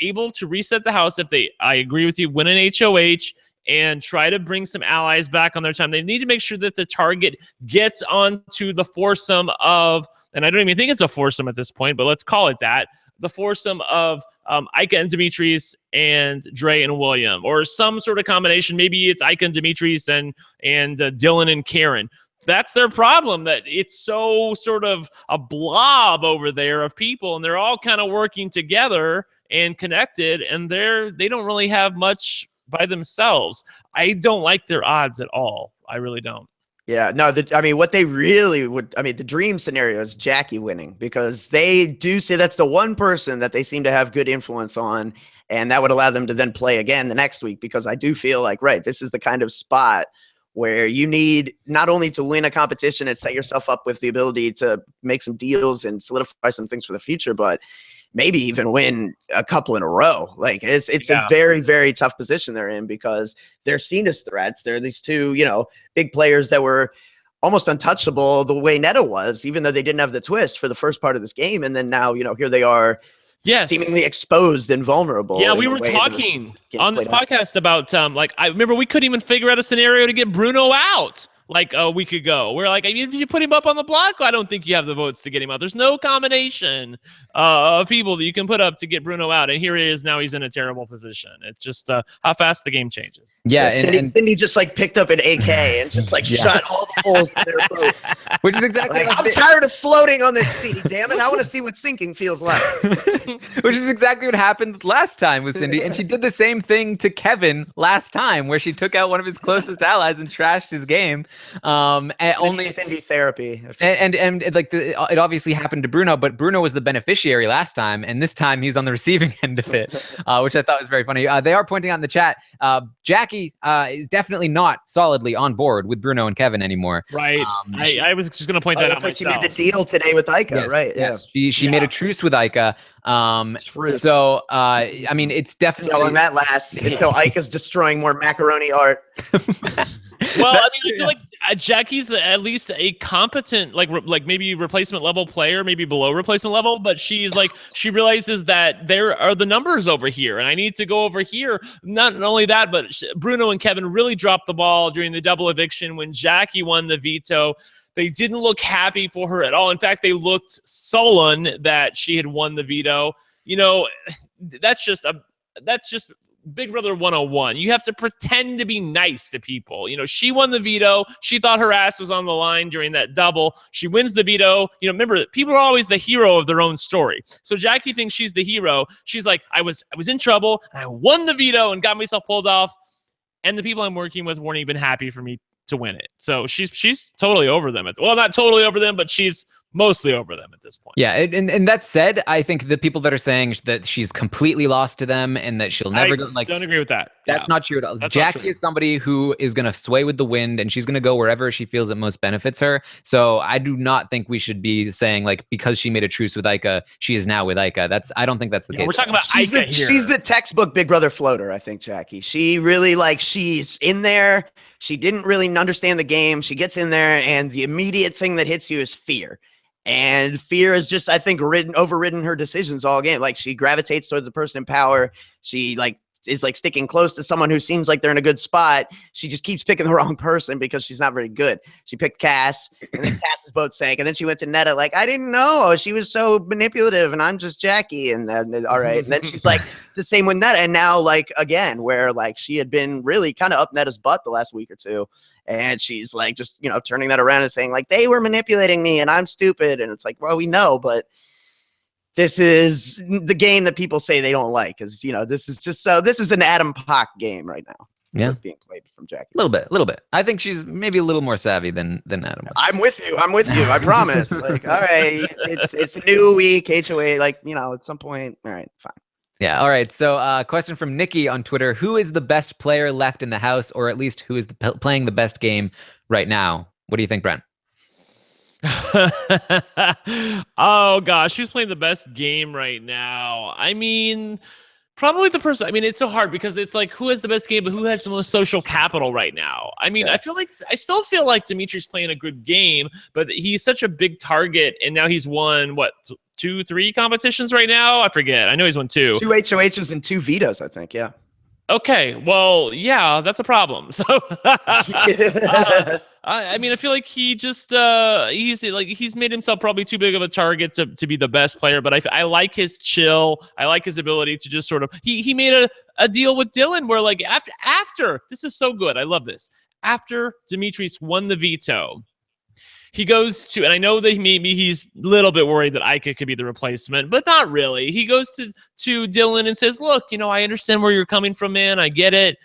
able to reset the house if I agree with you, win an HOH and try to bring some allies back on their time. They need to make sure that the target gets onto the foursome of, and I don't even think it's a foursome at this point, but let's call it that, the foursome of Ica and Demetrius and Dre and William, or some sort of combination. Maybe it's Ica and Demetrius and Dylan and Karen. That's their problem, that it's so sort of a blob over there of people, and they're all kind of working together and connected, and they don't really have much by themselves. I don't like their odds at all. I really don't. Yeah, no, I mean, what they really would, I mean, the dream scenario is Jackie winning, because they do say that's the one person that they seem to have good influence on, and that would allow them to then play again the next week, because I do feel like, right, this is the kind of spot where you need not only to win a competition and set yourself up with the ability to make some deals and solidify some things for the future, but maybe even win a couple in a row. Like it's a very, very tough position they're in because they're seen as threats. They're these two, big players that were almost untouchable the way Netta was, even though they didn't have the twist for the first part of this game. And then now, here they are. Yes. Seemingly exposed and vulnerable. Yeah, we were talking on this podcast about I remember we couldn't even figure out a scenario to get Bruno out like a week ago. We're like, if you put him up on the block, I don't think you have the votes to get him out. There's no combination of people that you can put up to get Bruno out. And here he is. Now he's in a terrible position. It's just how fast the game changes. Yeah. And Cindy just picked up an AK and just shut all the holes in their boat. Which is exactly I'm tired of floating on this sea. Damn it. I want to see what sinking feels like. Which is exactly what happened last time with Cindy. And she did the same thing to Kevin last time, where she took out one of his closest allies and trashed his game. And only Cindy therapy. And it obviously happened to Bruno, but Bruno was the beneficiary last time, and this time he's on the receiving end of it, which I thought was very funny. They are pointing out in the chat, Jackie is definitely not solidly on board with Bruno and Kevin anymore. Right. I was just going to point that out myself. She made the deal today with Ica, yes, right? Yes. Yeah. She made a truce with Ica. So I mean, it's definitely how long that lasts until Ica's destroying more macaroni art. Well, I mean, I feel like Jackie's at least a competent, maybe replacement level player, maybe below replacement level, but she realizes that there are the numbers over here, and I need to go over here. Not only that, but Bruno and Kevin really dropped the ball during the double eviction when Jackie won the veto. They didn't look happy for her at all. In fact, they looked sullen that she had won the veto. That's just Big Brother 101. You have to pretend to be nice to people. She won the veto. She thought her ass was on the line during that double. She wins the veto. Remember, people are always the hero of their own story. So Jackie thinks she's the hero. She's like, I was in trouble, and I won the veto and got myself pulled off. And the people I'm working with weren't even happy for me to win it. So she's totally over them. Well, not totally over them, but she's mostly over them at this point. Yeah, and that said, I think the people that are saying that she's completely lost to them and that she'll never go, don't agree with that. That's not true at all. Jackie is somebody who is going to sway with the wind, and she's going to go wherever she feels it most benefits her. So I do not think we should be saying because she made a truce with Ica, she is now with Ica. I don't think that's the case. We're talking about Ica here. She's the textbook Big Brother floater, I think, Jackie. She really she's in there. She didn't really understand the game. She gets in there, and the immediate thing that hits you is fear. And fear has just, I think, overridden her decisions all game. She gravitates towards the person in power. She is sticking close to someone who seems like they're in a good spot. She just keeps picking the wrong person because she's not very good. She picked Cass, and then Cass's boat sank, and then she went to Netta. I didn't know. She was so manipulative, and I'm just Jackie. And all right. And then she's the same with Netta. And now again, where she had been really kind of up Netta's butt the last week or two. And she's just, turning that around and saying they were manipulating me and I'm stupid. And it's well, we know, but this is the game that people say they don't like. This is an Adam Pock game right now. Yeah. It's being played from Jackie. A little bit. I think she's maybe a little more savvy than Adam. I'm with you. I promise. All right. It's a new week. HOA, at some point. All right, fine. Yeah. All right. So question from Nikki on Twitter. Who is the best player left in the house, or at least who is playing the best game right now? What do you think, Brent? Oh, gosh. Who's playing the best game right now? I mean, probably the person. I mean, it's so hard because it's who has the best game, but who has the most social capital right now? I mean, I still feel like Dimitri's playing a good game, but he's such a big target, and now he's won, 2-3 competitions right now? I forget. I know he's won 2. 2 HOHs and 2 vetoes, I think. Yeah. Okay. Well, yeah, that's a problem. So, I mean, I feel like he just he's made himself probably too big of a target to be the best player. But I like his chill. I like his ability to just sort of he made a deal with Dylan where after this is so good. I love this. After Dimitri's won the veto, he goes to, and I know that maybe he's a little bit worried that Ika could be the replacement, but not really. He goes to Dylan and says, look, I understand where you're coming from, man. I get it.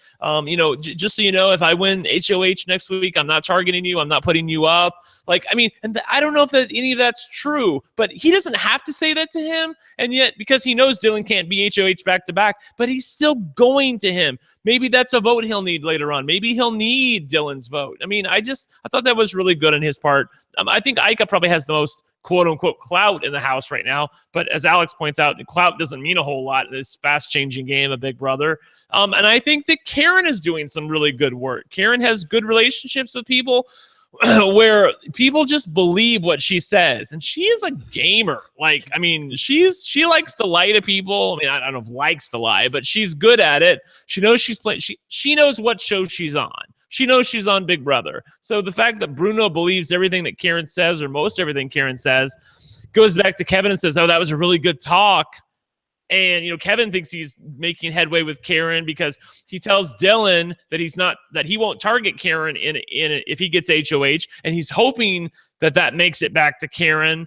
Just so you know, if I win HOH next week, I'm not targeting you. I'm not putting you up. I don't know if any of that's true, but he doesn't have to say that to him. And yet, because he knows Dylan can't be HOH back to back, but he's still going to him. Maybe that's a vote he'll need later on. Maybe he'll need Dylan's vote. I thought that was really good on his part. I think Ika probably has the most quote unquote clout in the house right now. But as Alex points out, clout doesn't mean a whole lot in this fast changing game of Big Brother. And I think that Karen is doing some really good work. Karen has good relationships with people where people just believe what she says. And she is a gamer. She likes to lie to people. I don't know if likes to lie, but she's good at it. She knows she's playing. She knows what show she's on. She knows she's on Big Brother. So the fact that Bruno believes everything that Karen says, or most everything Karen says, goes back to Kevin and says, oh, that was a really good talk. And, Kevin thinks he's making headway with Karen because he tells Dylan that he won't target Karen if he gets HOH. And he's hoping that makes it back to Karen.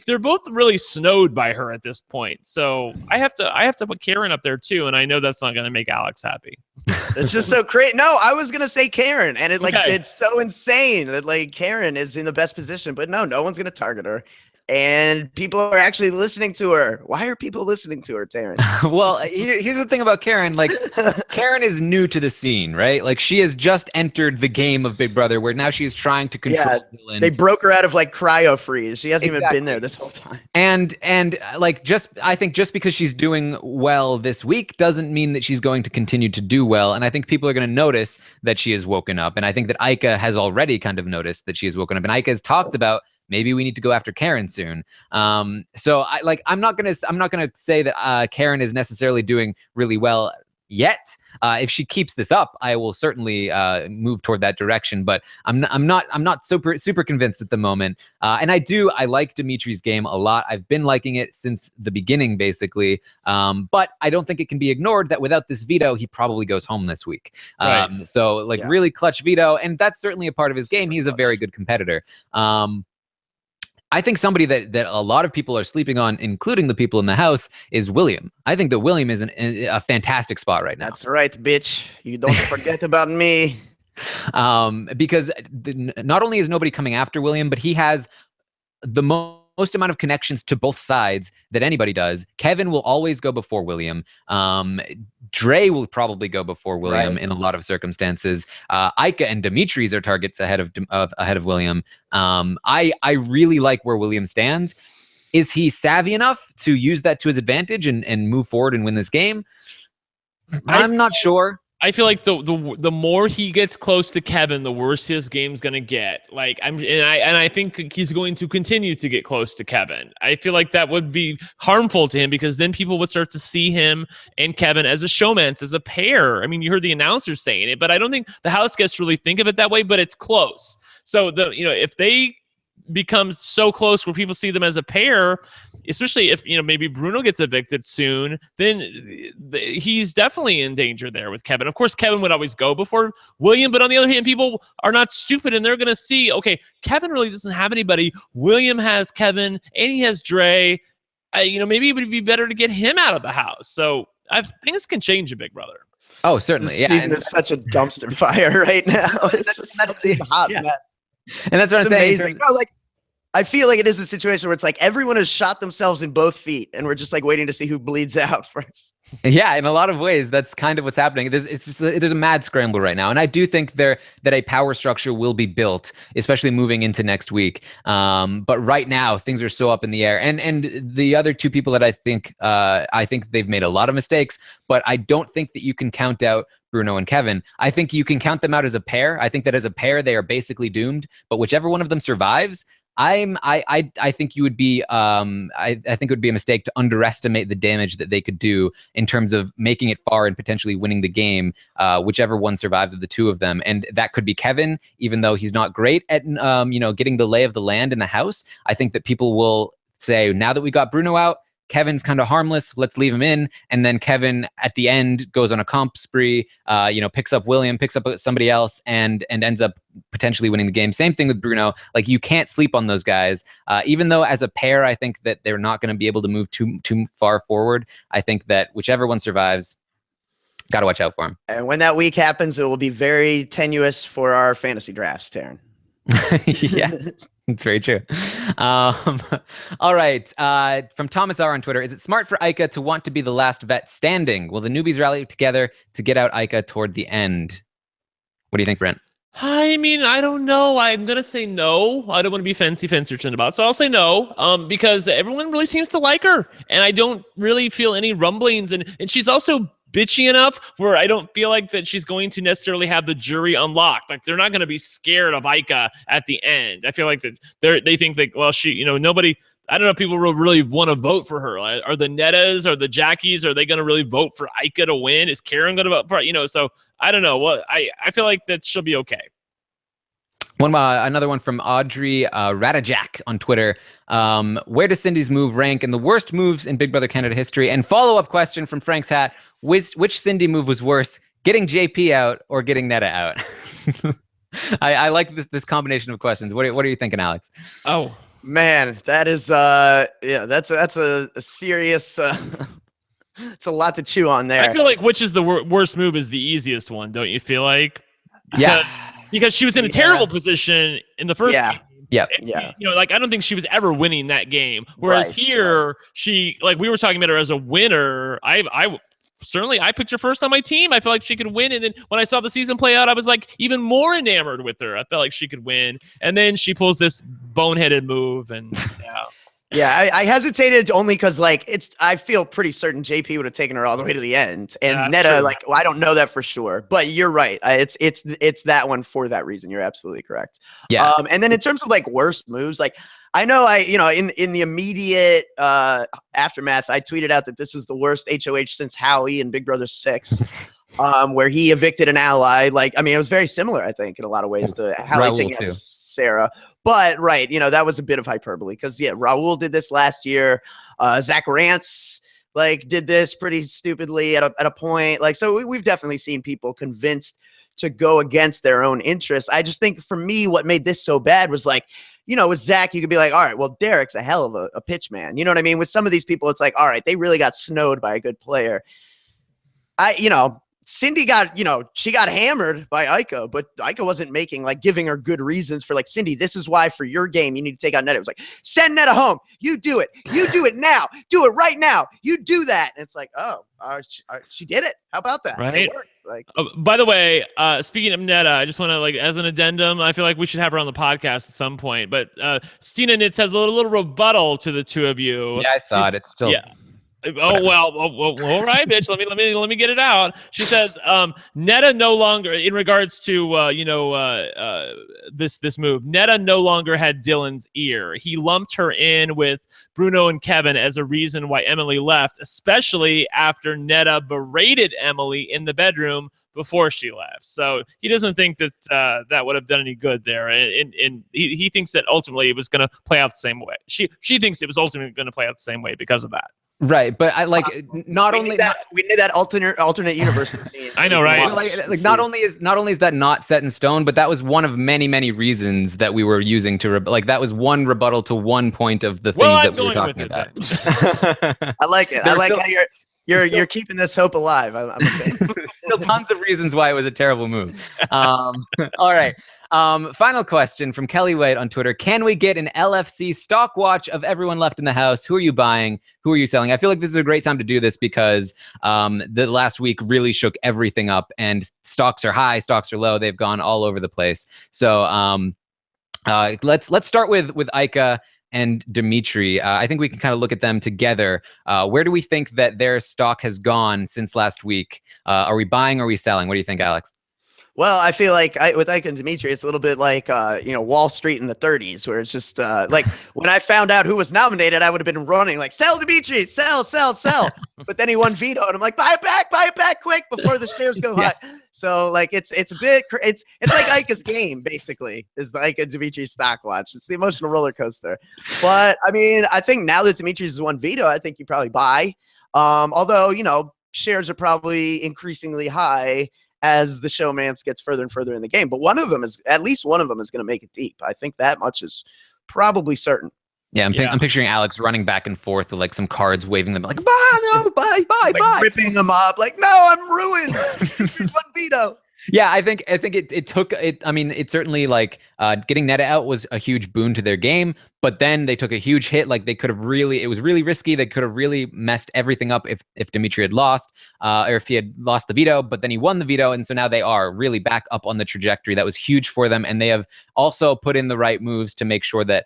They're both really snowed by her at this point. So I have to put Karen up there too. And I know that's not going to make Alex happy. It's just so crazy. No, I was going to say Karen. And it's so insane that Karen is in the best position, but no one's going to target her. And people are actually listening to her. Why are people listening to her, Taryn? Well, here's the thing about Karen. Karen is new to the scene, right? She has just entered the game of Big Brother, where now she is trying to control Dylan. They broke her out of cryo freeze. She hasn't even been there this whole time. And I think just because she's doing well this week doesn't mean that she's going to continue to do well. And I think people are going to notice that she has woken up. And I think that Ika has already kind of noticed that she has woken up. And Ika has talked about, maybe we need to go after Karen soon. So I'm not gonna say that Karen is necessarily doing really well yet. If she keeps this up, I will certainly move toward that direction. But I'm not super convinced at the moment. And I like Dimitri's game a lot. I've been liking it since the beginning, basically. But I don't think it can be ignored that without this veto, he probably goes home this week. Right. Really clutch veto, and that's certainly a part of his game. He's a very good competitor. I think somebody that a lot of people are sleeping on, including the people in the house, is William. I think that William is a fantastic spot right now. That's right, bitch. You don't forget about me. Because not only is nobody coming after William, but he has the most amount of connections to both sides that anybody does. Kevin will always go before William. Dre will probably go before William in a lot of circumstances. Ika and Dimitri's are targets ahead of William. I really like where William stands. Is he savvy enough to use that to his advantage and move forward and win this game? I'm not sure. I feel like the more he gets close to Kevin, the worse his game's gonna get. I think he's going to continue to get close to Kevin. I feel like that would be harmful to him because then people would start to see him and Kevin as a showmance, as a pair. You heard the announcers saying it, but I don't think the house guests really think of it that way. But it's close. So if they become so close where people see them as a pair, especially if maybe Bruno gets evicted soon, then he's definitely in danger there with Kevin. Of course, Kevin would always go before William, but on the other hand, people are not stupid and they're going to see, okay, Kevin really doesn't have anybody. William has Kevin and he has Dre. Maybe it would be better to get him out of the house. So things can change a Big Brother. Oh, certainly. This season is such a dumpster fire right now. It's such a hot mess. And that's what I'm saying. Amazing. I feel like it is a situation where it's everyone has shot themselves in both feet, and we're just waiting to see who bleeds out first. Yeah, in a lot of ways, that's kind of what's happening. There's a mad scramble right now, and I do think that a power structure will be built, especially moving into next week. But right now, things are so up in the air. And the other two people that I think they've made a lot of mistakes, but I don't think that you can count out Bruno and Kevin. I think you can count them out as a pair. I think that as a pair, they are basically doomed. But whichever one of them survives, I think you would be I think it would be a mistake to underestimate the damage that they could do in terms of making it far and potentially winning the game, whichever one survives of the two of them. And that could be Kevin, even though he's not great at getting the lay of the land in the house. I think that people will say, now that we got Bruno out, Kevin's kind of harmless. Let's leave him in. And then Kevin at the end goes on a comp spree, picks up William, picks up somebody else, and ends up potentially winning the game. Same thing with Bruno. Like, you can't sleep on those guys. Even though as a pair, I think that they're not going to be able to move too far forward. I think that whichever one survives, got to watch out for him. And when that week happens, it will be very tenuous for our fantasy drafts, Taryn. Yeah, it's very true. All right. From Thomas R on Twitter, is it smart for Ica to want to be the last vet standing? Will the newbies rally together to get out Ica toward the end? What do you think, Brent? I mean, I don't know. I'm going to say no. I don't want to be fancy about, so I'll say no, because everyone really seems to like her, and I don't really feel any rumblings, and she's also bitchy enough where I don't feel like that she's going to necessarily have the jury unlocked. Like, they're not going to be scared of Ica at the end. I feel like that they think that, well, she, nobody, I don't know if people will really want to vote for her. Are the Nettas or the Jackies, are they going to really vote for Ica to win? Is Karen going to vote for, so I don't know. Well, I feel like that she'll be okay. Another one from Audrey Radajak on Twitter. Where does Cindy's move rank in the worst moves in Big Brother Canada history? And follow-up question from Frank's hat: which Cindy move was worse, getting JP out or getting Netta out? I like this combination of questions. What are you thinking, Alex? Oh man, that is that's a serious. It's a lot to chew on there. I feel like which is the worst move is the easiest one. Don't you feel like? Yeah. Because she was in a terrible position in the first game. Yeah. I don't think she was ever winning that game. Whereas here, she, like, we were talking about her as a winner. I certainly picked her first on my team. I felt like she could win. And then when I saw the season play out, I was like even more enamored with her. I felt like she could win. And then she pulls this boneheaded move, and Yeah, I hesitated only because I feel pretty certain JP would have taken her all the way to the end, and Netta, I don't know that for sure, but you're right. It's that one for that reason. You're absolutely correct. Yeah. And then in terms of worst moves, I know in the immediate aftermath, I tweeted out that this was the worst HOH since Howie in Big Brother 6. Where he evicted an ally. It was very similar, I think, in a lot of ways to Howie taking out Sarah. But that was a bit of hyperbole because Raul did this last year. Zach Rance did this pretty stupidly at a point. So we've definitely seen people convinced to go against their own interests. I just think for me, what made this so bad was with Zach, you could be like, all right, well, Derek's a hell of a pitch man. You know what I mean? With some of these people, it's like, all right, they really got snowed by a good player. Cindy got, she got hammered by Ica, but Ica wasn't giving her good reasons for Cindy, this is why for your game, you need to take out Netta. It was like, send Netta home. You do it. You do it now. Do it right now. You do that. And it's like, she did it. How about that? Right. It works. By the way, speaking of Netta, I just want to as an addendum, I feel like we should have her on the podcast at some point, but Stina Nitz has a little rebuttal to the two of you. Yeah, I saw it. It's still... Yeah. Oh well, all right, bitch. Let me get it out. She says, Netta no longer, in regards to this move, Netta no longer had Dylan's ear. He lumped her in with Bruno and Kevin as a reason why Emily left, especially after Netta berated Emily in the bedroom before she left. So he doesn't think that that would have done any good there, and he thinks that ultimately it was going to play out the same way. She thinks it was ultimately going to play out the same way because of that. Right, but I we need that alternate universe. I know, right? Not only is that not set in stone, but that was one of many reasons that we were using to that was one rebuttal to one point of the things that we were talking about. I like it. I like how you're keeping this hope alive. I'm a fan. Still tons of reasons why it was a terrible move. All right. Final question from Kelly White on Twitter. Can we get an LFC stock watch of everyone left in the house? Who are you buying? Who are you selling? I feel like this is a great time to do this because the last week really shook everything up, and stocks are high, stocks are low. They've gone all over the place. So let's start with Ica and Dimitri. I think we can kind of look at them together. Where do we think that their stock has gone since last week? Are we buying or are we selling? What do you think, Alex? Well, I feel like with Ike and Dimitri, it's a little bit like Wall Street in the 30s, where it's just like when I found out who was nominated, I would have been running like, sell Dimitri, sell. But then he won veto, and I'm like, buy it back quick before the shares go high. So like it's a bit it's like Ike's game basically is the Ike and Dimitri stock watch. It's the emotional roller coaster. But I mean, I think now that Dimitri's has won veto, I think you probably buy. Although shares are probably increasingly high as the showmance gets further and further in the game. But at least one of them is going to make it deep. I think that much is probably certain. Yeah, I'm picturing Alex running back and forth with like some cards, waving them like, buy, ripping them up. Like, no, I'm ruined. One veto. Yeah, I think it took it. I mean, it certainly like getting Netta out was a huge boon to their game, but then they took a huge hit. Like it was really risky. They could have really messed everything up if Dimitri had lost, or if he had lost the veto. But then he won the veto, and so now they are really back up on the trajectory. That was huge for them, and they have also put in the right moves to make sure that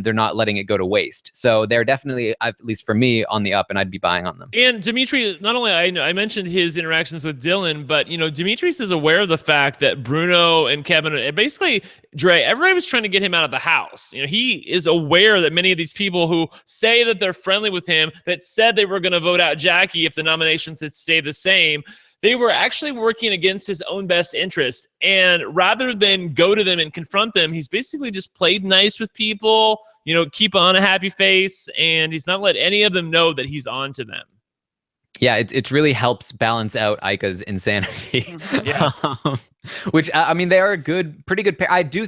they're not letting it go to waste. So they're definitely, at least for me, on the up, and I'd be buying on them. And Dimitri, not only I mentioned his interactions with Dylan, but Dimitri's is aware of the fact that Bruno and Kevin, and basically Dre, everybody was trying to get him out of the house. He is aware that many of these people who say that they're friendly with him, that said they were going to vote out Jackie if the nominations had stayed the same, they were actually working against his own best interest. And rather than go to them and confront them, he's basically just played nice with people, keep on a happy face, and he's not let any of them know that he's on to them. Yeah, it really helps balance out Ica's insanity. Yes. Which I mean, they are a pretty good pair. I do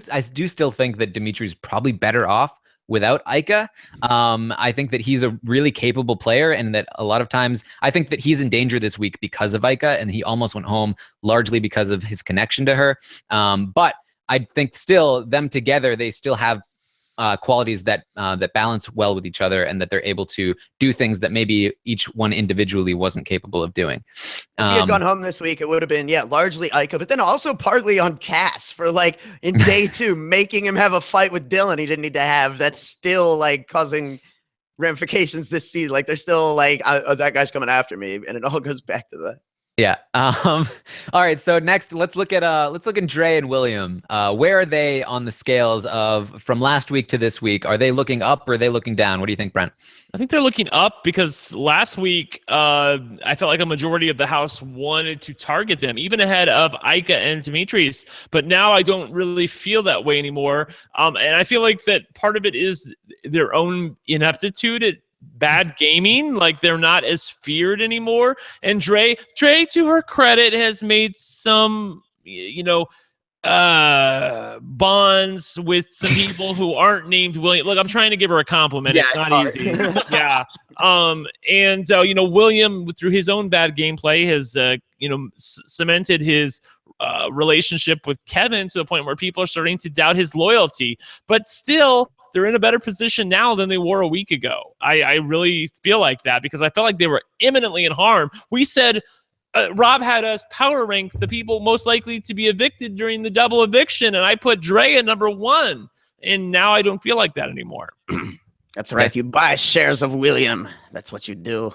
still think that Dimitri's probably better off without Ica. I think that he's a really capable player, and that a lot of times I think that he's in danger this week because of Ica, and he almost went home largely because of his connection to her. But I think still them together, they still have qualities that balance well with each other, and that they're able to do things that maybe each one individually wasn't capable of doing. If he had gone home this week, it would have been, largely Ica, but then also partly on Cass for like in day 2, making him have a fight with Dylan he didn't need to have. That's still like causing ramifications this season. Like they're still like, that guy's coming after me, and it all goes back to that. Yeah. All right. So next, let's look at Dre and William. Where are they on the scales from last week to this week? Are they looking up or are they looking down? What do you think, Brent? I think they're looking up because last week I felt like a majority of the house wanted to target them, even ahead of Ica and Dimitri's. But now I don't really feel that way anymore. And I feel like that part of it is their own ineptitude at bad gaming. Like they're not as feared anymore. And Dre, to her credit, has made some, bonds with some people who aren't named William. Look, I'm trying to give her a compliment. Yeah, it's not easy. Yeah. William, through his own bad gameplay, has cemented his relationship with Kevin to the point where people are starting to doubt his loyalty. But still, they're in a better position now than they were a week ago. I really feel like that because I felt like they were imminently in harm. We said Rob had us power rank the people most likely to be evicted during the double eviction, and I put Dre at number 1. And now I don't feel like that anymore. That's right. You buy shares of William. That's what you do.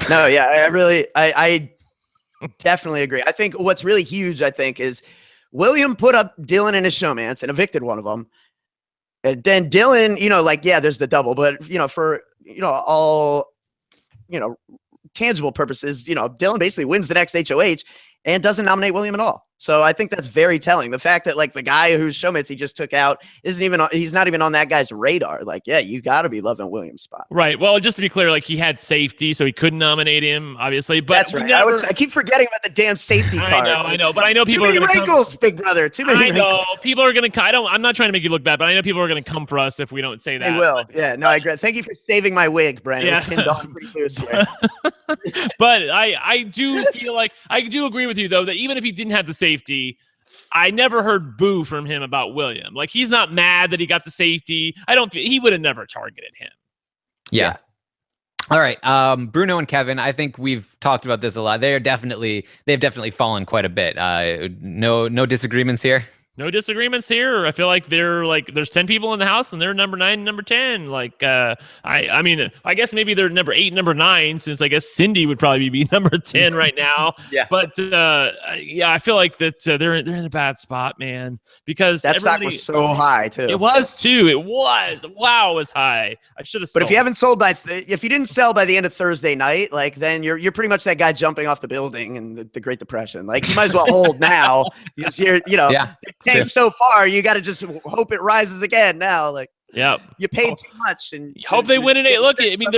No, yeah, I definitely agree. I think what's really huge, is William put up Dylan in his showmance and evicted one of them. And then Dylan, there's the double, but, for, all, tangible purposes, Dylan basically wins the next HOH and doesn't nominate William at all. So I think that's very telling. The fact that like the guy whose showmates he just took out he's not even on that guy's radar. Like, yeah, you got to be loving William's spot. Right. Well, just to be clear, like he had safety, so he couldn't nominate him, obviously. But that's right. I keep forgetting about the damn safety card. I know, but I know people are going to wrinkles, big brother. Too many wrinkles. People are going to. I'm not trying to make you look bad, but I know people are going to come for us if we don't say that. They will. Yeah. No, I agree. Thank you for saving my wig, Brent. It was pinned on pretty closely. But I do feel like I do agree with you though that even if he didn't have the safety, I never heard boo from him about William. Like he's not mad that he got the safety. He would have never targeted him. Yeah. All right. Bruno and Kevin, I think we've talked about this a lot. They've definitely fallen quite a bit. No disagreements here. No disagreements here. I feel like there's 10 people in the house and they're number 9, number 10. Like I mean, I guess maybe they're number 8, number 9, since I guess Cindy would probably be number 10 right now. Yeah. But yeah, I feel like that they're in a bad spot, man, because That stock was so high too. It was too. It was. Wow, it was high. I should have. But if you haven't sold if you didn't sell by the end of Thursday night, like then you're pretty much that guy jumping off the building in the Great Depression. Like you might as well hold now. Because you're, tanked so far, you got to just hope it rises again now. Like, you paid too much, and you hope they win an 8. Look, I mean,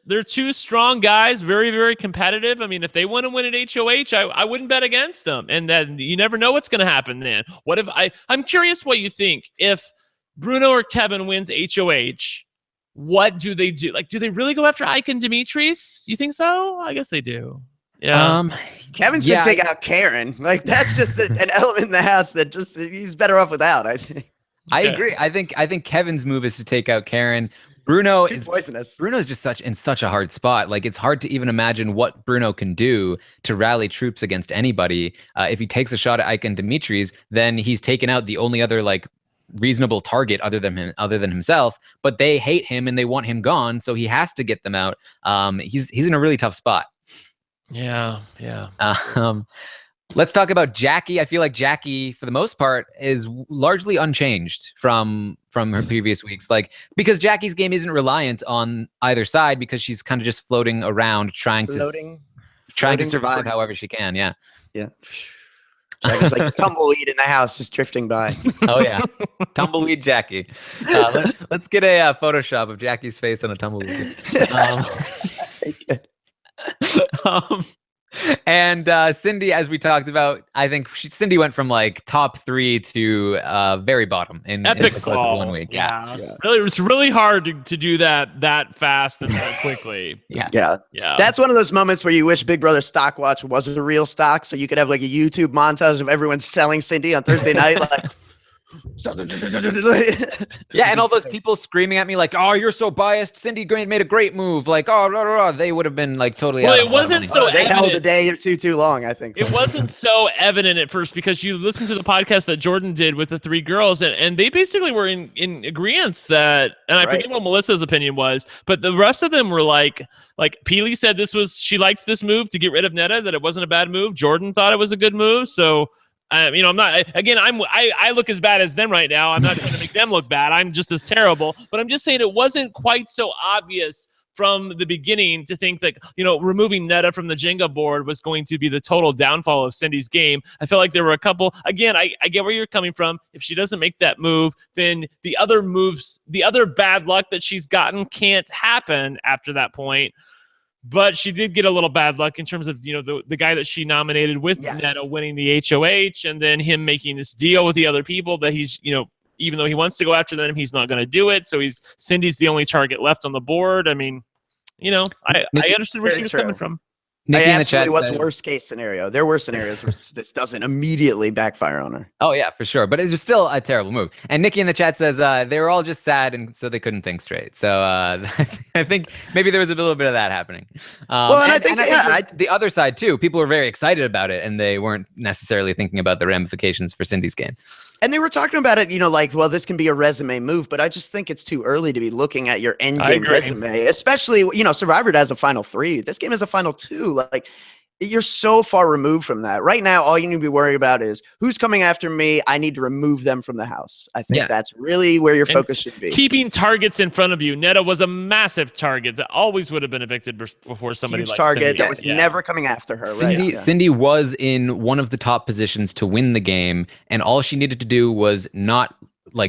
they're two strong guys, very, very competitive. I mean, if they want to win an HOH, I wouldn't bet against them. And then you never know what's going to happen. Then what if I'm curious what you think if Bruno or Kevin wins HOH? What do they do? Like, do they really go after Ike and Demetrius? You think so? I guess they do. Yeah. Kevin's gonna take out Karen. Like that's just an element in the house that just he's better off without. I think. I agree. I think Kevin's move is to take out Karen. Bruno is poisonous. Bruno's just in such a hard spot. Like it's hard to even imagine what Bruno can do to rally troops against anybody. If he takes a shot at Ike and Demetrius, then he's taken out the only other like reasonable target other than himself. But they hate him and they want him gone, so he has to get them out. He's in a really tough spot. Yeah. Let's talk about Jackie. I feel like Jackie, for the most part, is largely unchanged from her previous weeks. Like because Jackie's game isn't reliant on either side because she's kind of just floating around trying to survive however she can. Yeah. Jackie's like tumbleweed in the house, just drifting by. Oh yeah, tumbleweed Jackie. Let's get a Photoshop of Jackie's face on a tumbleweed. And Cindy, as we talked about, I think Cindy went from like top 3 to very bottom in the course of 1 week. Yeah. Really, it's really hard to do that fast and that quickly. Yeah. That's one of those moments where you wish Big Brother Stock Watch was a real stock, so you could have like a YouTube montage of everyone selling Cindy on Thursday night, like. Yeah, and all those people screaming at me like, "Oh, you're so biased. Cindy made a great move." Like, "Oh, blah, blah, blah." They would have been like totally. Well, it wasn't so. They held a day or two too long. I think it wasn't so evident at first because you listened to the podcast that Jordan did with the 3 girls, and they basically were in agreement that. And I forget what Melissa's opinion was, but the rest of them were like Peely said she liked this move to get rid of Netta, that it wasn't a bad move. Jordan thought it was a good move, so. I'm not. Again, I look as bad as them right now. I'm not trying to make them look bad. I'm just as terrible. But I'm just saying it wasn't quite so obvious from the beginning to think that removing Netta from the Jenga board was going to be the total downfall of Cindy's game. I felt like there were a couple. Again, I get where you're coming from. If she doesn't make that move, then the other moves, the other bad luck that she's gotten can't happen after that point. But she did get a little bad luck in terms of, the guy that she nominated with Netta winning the HOH and then him making this deal with the other people that he's, even though he wants to go after them, he's not going to do it. So Cindy's the only target left on the board. I mean, I understood where she was coming from. Nikki absolutely was worst case scenario. There were scenarios where this doesn't immediately backfire on her. Oh yeah, for sure. But it was still a terrible move. And Nikki in the chat says they were all just sad and so they couldn't think straight. So I think maybe there was a little bit of that happening. I think the other side too. People were very excited about it and they weren't necessarily thinking about the ramifications for Cindy's game. And they were talking about it, like, well, this can be a resume move, but I just think it's too early to be looking at your end game resume, especially, Survivor has a final 3. This game has a final 2. Like, you're so far removed from that. Right now, all you need to be worried about is who's coming after me. I need to remove them from the house. I think that's really where your focus should be. Keeping targets in front of you. Netta was a massive target that always would have been evicted before somebody like target Cindy. that was never coming after her. Cindy was in one of the top positions to win the game, and all she needed to do was not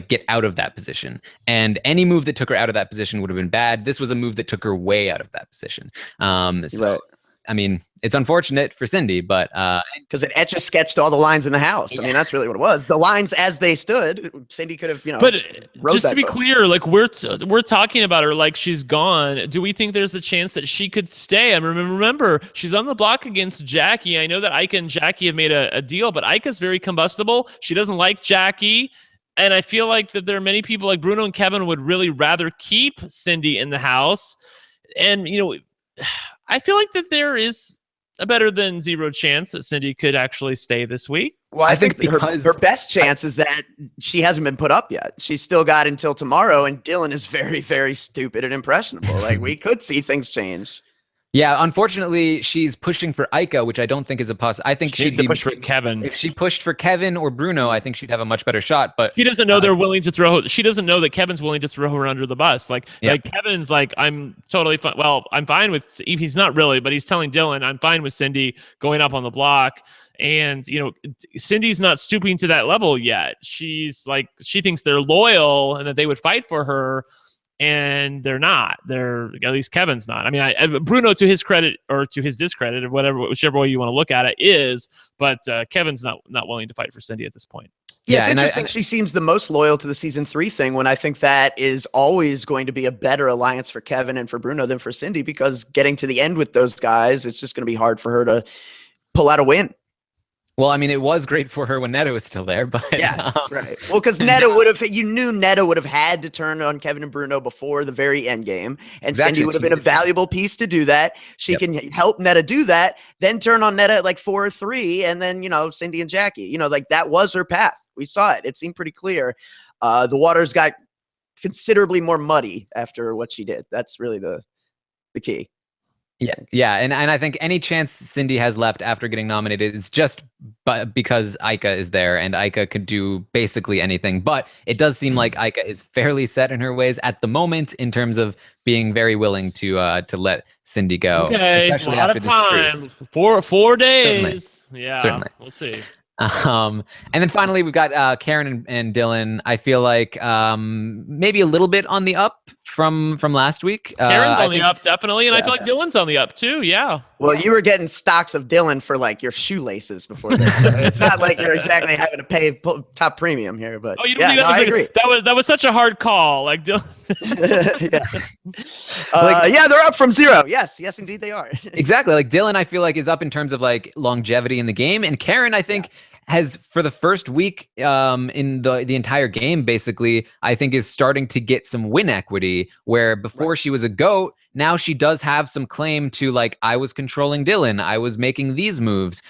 get out of that position. And any move that took her out of that position would have been bad. This was a move that took her way out of that position. I mean, it's unfortunate for Cindy, but because it etch-a-sketched all the lines in the house. I mean, that's really what it was. The lines as they stood, Cindy could have, But just to be clear, we're talking about her like she's gone. Do we think there's a chance that she could stay? I mean, remember, she's on the block against Jackie. I know that Ike and Jackie have made a deal, but Ike is very combustible. She doesn't like Jackie. And I feel like that there are many people like Bruno and Kevin would really rather keep Cindy in the house. And, I feel like that there is a better than zero chance that Cindy could actually stay this week. Well, I think her best chance is that she hasn't been put up yet. She's still got until tomorrow, and Dylan is very, very stupid and impressionable. Like, we could see things change. Yeah, unfortunately, she's pushing for Ica, which I don't think is a possibility. I think she'd be push for Kevin. If she pushed for Kevin or Bruno, I think she'd have a much better shot. But she doesn't know they're willing to throw. She doesn't know that Kevin's willing to throw her under the bus. Like Kevin's like, I'm totally fine. Well, I'm fine with. He's not really, but he's telling Dylan, I'm fine with Cindy going up on the block. And Cindy's not stooping to that level yet. She's like, she thinks they're loyal and that they would fight for her. And they're not. They're, at least Kevin's not. I mean, Bruno, to his credit or to his discredit, or whatever, whichever way you want to look at it, is. But Kevin's not willing to fight for Cindy at this point. Yeah, it's interesting. She seems the most loyal to the season 3 thing, when I think that is always going to be a better alliance for Kevin and for Bruno than for Cindy, because getting to the end with those guys, it's just going to be hard for her to pull out a win. Well, I mean, it was great for her when Netta was still there, but yes, right. Well, because Netta would have, you knew Netta would have had to turn on Kevin and Bruno before the very end game, and Cindy would have been a valuable piece to do that. She can help Netta do that, then turn on Netta at like 4 or 3, and then Cindy and Jackie. Like that was her path. We saw it. It seemed pretty clear. The waters got considerably more muddy after what she did. That's really the key. Yeah, and I think any chance Cindy has left after getting nominated is just because Ica is there, and Ica could do basically anything. But it does seem like Ica is fairly set in her ways at the moment, in terms of being very willing to let Cindy go. Okay, especially a lot after of time. This truce. 4 days. Certainly. Yeah, certainly. We'll see. And then finally, we've got Karen and Dylan. I feel like maybe a little bit on the up from last week. Karen's on the up, definitely, and I feel like Dylan's on the up too. Yeah. Well, you were getting stocks of Dylan for like your shoelaces before this. So it's not like you're exactly having to pay top premium here, but I agree. That was such a hard call, like Dylan. Yeah, they're up from 0. Yes, indeed they are. Exactly. Like Dylan, I feel like is up in terms of like longevity in the game, and Karen, I think, has for the first week in the entire game, basically, I think is starting to get some win equity, where before she was a GOAT, now she does have some claim to like, I was controlling Dylan, I was making these moves,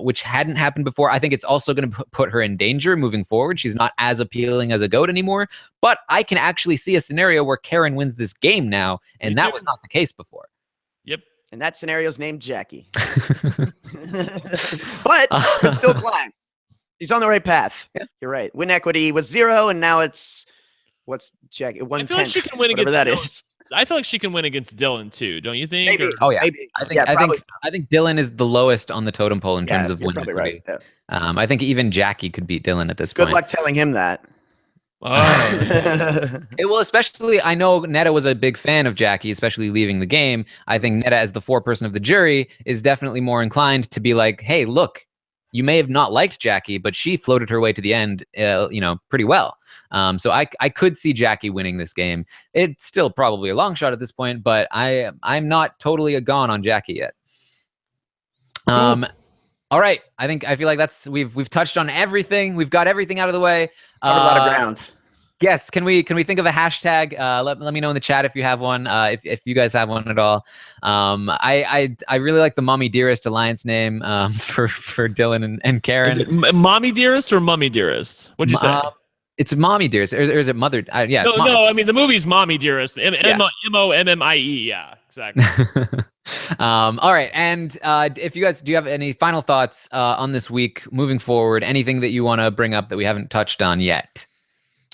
which hadn't happened before. I think it's also going to put her in danger moving forward. She's not as appealing as a GOAT anymore, but I can actually see a scenario where Karen wins this game now, and that was not the case before. Yep. And that scenario's named Jackie. But could still climb. She's on the right path. Yeah. You're right. Win equity was 0, and now it's Jackie? 1/10. I feel like she can win against that Dylan. is. I feel like she can win against Dylan too. Don't you think? Maybe. Oh yeah. Maybe. I think Dylan is the lowest on the totem pole in terms of win equity. Right. Yeah. I think even Jackie could beat Dylan at this point. Good luck telling him that. Oh. Well, especially, I know Netta was a big fan of Jackie, especially leaving the game. I think Netta, as the foreperson of the jury, is definitely more inclined to be like, hey, look, you may have not liked Jackie, but she floated her way to the end, pretty well. So I could see Jackie winning this game. It's still probably a long shot at this point, but I'm not totally gone on Jackie yet. All right, I feel like we've touched on everything. We've got everything out of the way. Covered a lot of ground. Yes, can we think of a hashtag? Let me know in the chat if you have one. If you guys have one at all. I really like the Mommy Dearest Alliance name for Dylan and Karen. Is it Mommy Dearest or Mummy Dearest? What'd you say? It's Mommy Dearest, or is it Mother? Yeah. No. I mean, the movie's Mommy Dearest. MOMMIE. Yeah, exactly. All right, and if you guys do you have any final thoughts on this week moving forward, anything that you want to bring up that we haven't touched on yet?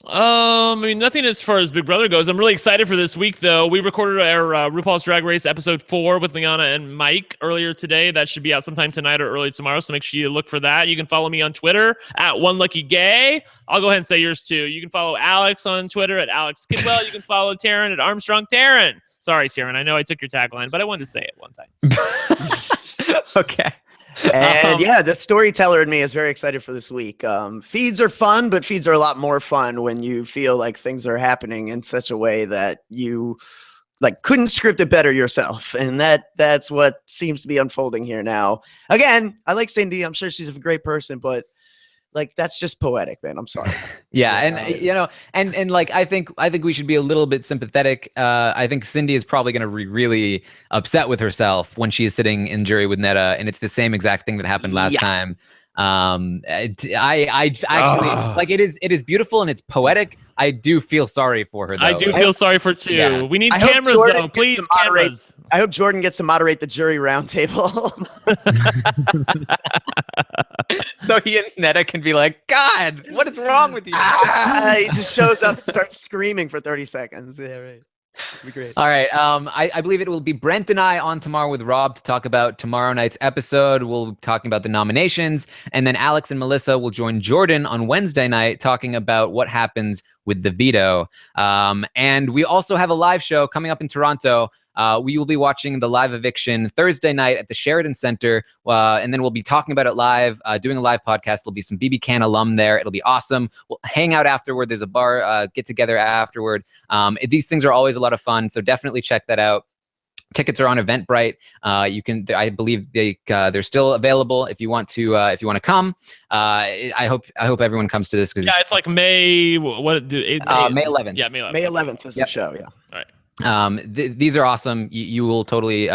I mean, nothing as far as Big Brother goes. I'm really excited for this week, though. We recorded our RuPaul's Drag Race episode 4 with Liana and Mike earlier today. That should be out sometime tonight or early tomorrow, so make sure you look for that. You can follow me on Twitter at OneLuckyGay. I'll go ahead and say yours, too. You can follow Alex on Twitter at AlexKidwell. You can follow Taryn at Armstrong Taryn. Sorry, Taryn. I know I took your tagline, but I wanted to say it one time. Okay. And the storyteller in me is very excited for this week. Feeds are fun, but feeds are a lot more fun when you feel like things are happening in such a way that you like couldn't script it better yourself. And that's what seems to be unfolding here now. Again, I like Cindy. I'm sure she's a great person, but Like, that's just poetic, man. I'm sorry. Yeah, and you know, and like I think we should be a little bit sympathetic. I think Cindy is probably going to be really upset with herself when she is sitting in jury with Netta, and it's the same exact thing that happened last time. I actually like it is beautiful and it's poetic. I do feel sorry for her, though. I do feel sorry for too. Yeah. We need I hope cameras Jordan though, gets please to moderate- cameras. I hope Jordan gets to moderate the jury roundtable. So he and Netta can be like, God, what is wrong with you? He just shows up and starts screaming for 30 seconds. Yeah, right. It'd be great. All right. I believe it will be Brent and I on tomorrow with Rob to talk about tomorrow night's episode. We'll be talking about the nominations. And then Alex and Melissa will join Jordan on Wednesday night talking about what happens with the veto. And we also have a live show coming up in Toronto. We will be watching the live eviction Thursday night at the Sheridan Center. And then we'll be talking about it live, doing a live podcast. There'll be some BB Can alum there. It'll be awesome. We'll hang out afterward. There's a bar get together afterward. These things are always a lot of fun. So definitely check that out. Tickets are on Eventbrite. You can, I believe they're still available if you want to come. I hope everyone comes to this because it's like May. What? May 11th. Yeah, May 11th. May 11th is the show. Yeah. All right. These are awesome. You will totally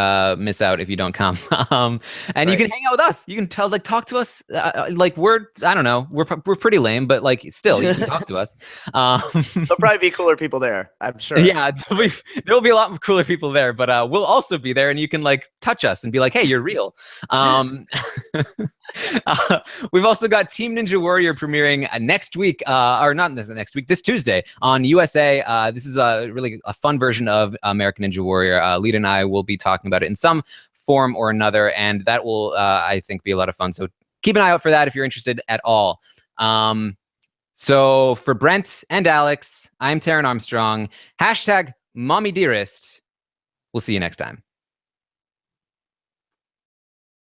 miss out if you don't come. And you can hang out with us. You can talk to us. Like I don't know, we're pretty lame, but like still, you can talk to us. There'll probably be cooler people there, I'm sure. Yeah, there'll be a lot cooler people there, but we'll also be there, and you can like touch us and be like, hey, you're real. We've also got Team Ninja Warrior premiering next week, or not next week, this Tuesday on USA. This is really a fun version of American Ninja Warrior. Lita and I will be talking about it in some form or another, and that will, I think, be a lot of fun. So keep an eye out for that if you're interested at all. So for Brent and Alex, I'm Taron Armstrong. #MommyDearest. We'll see you next time.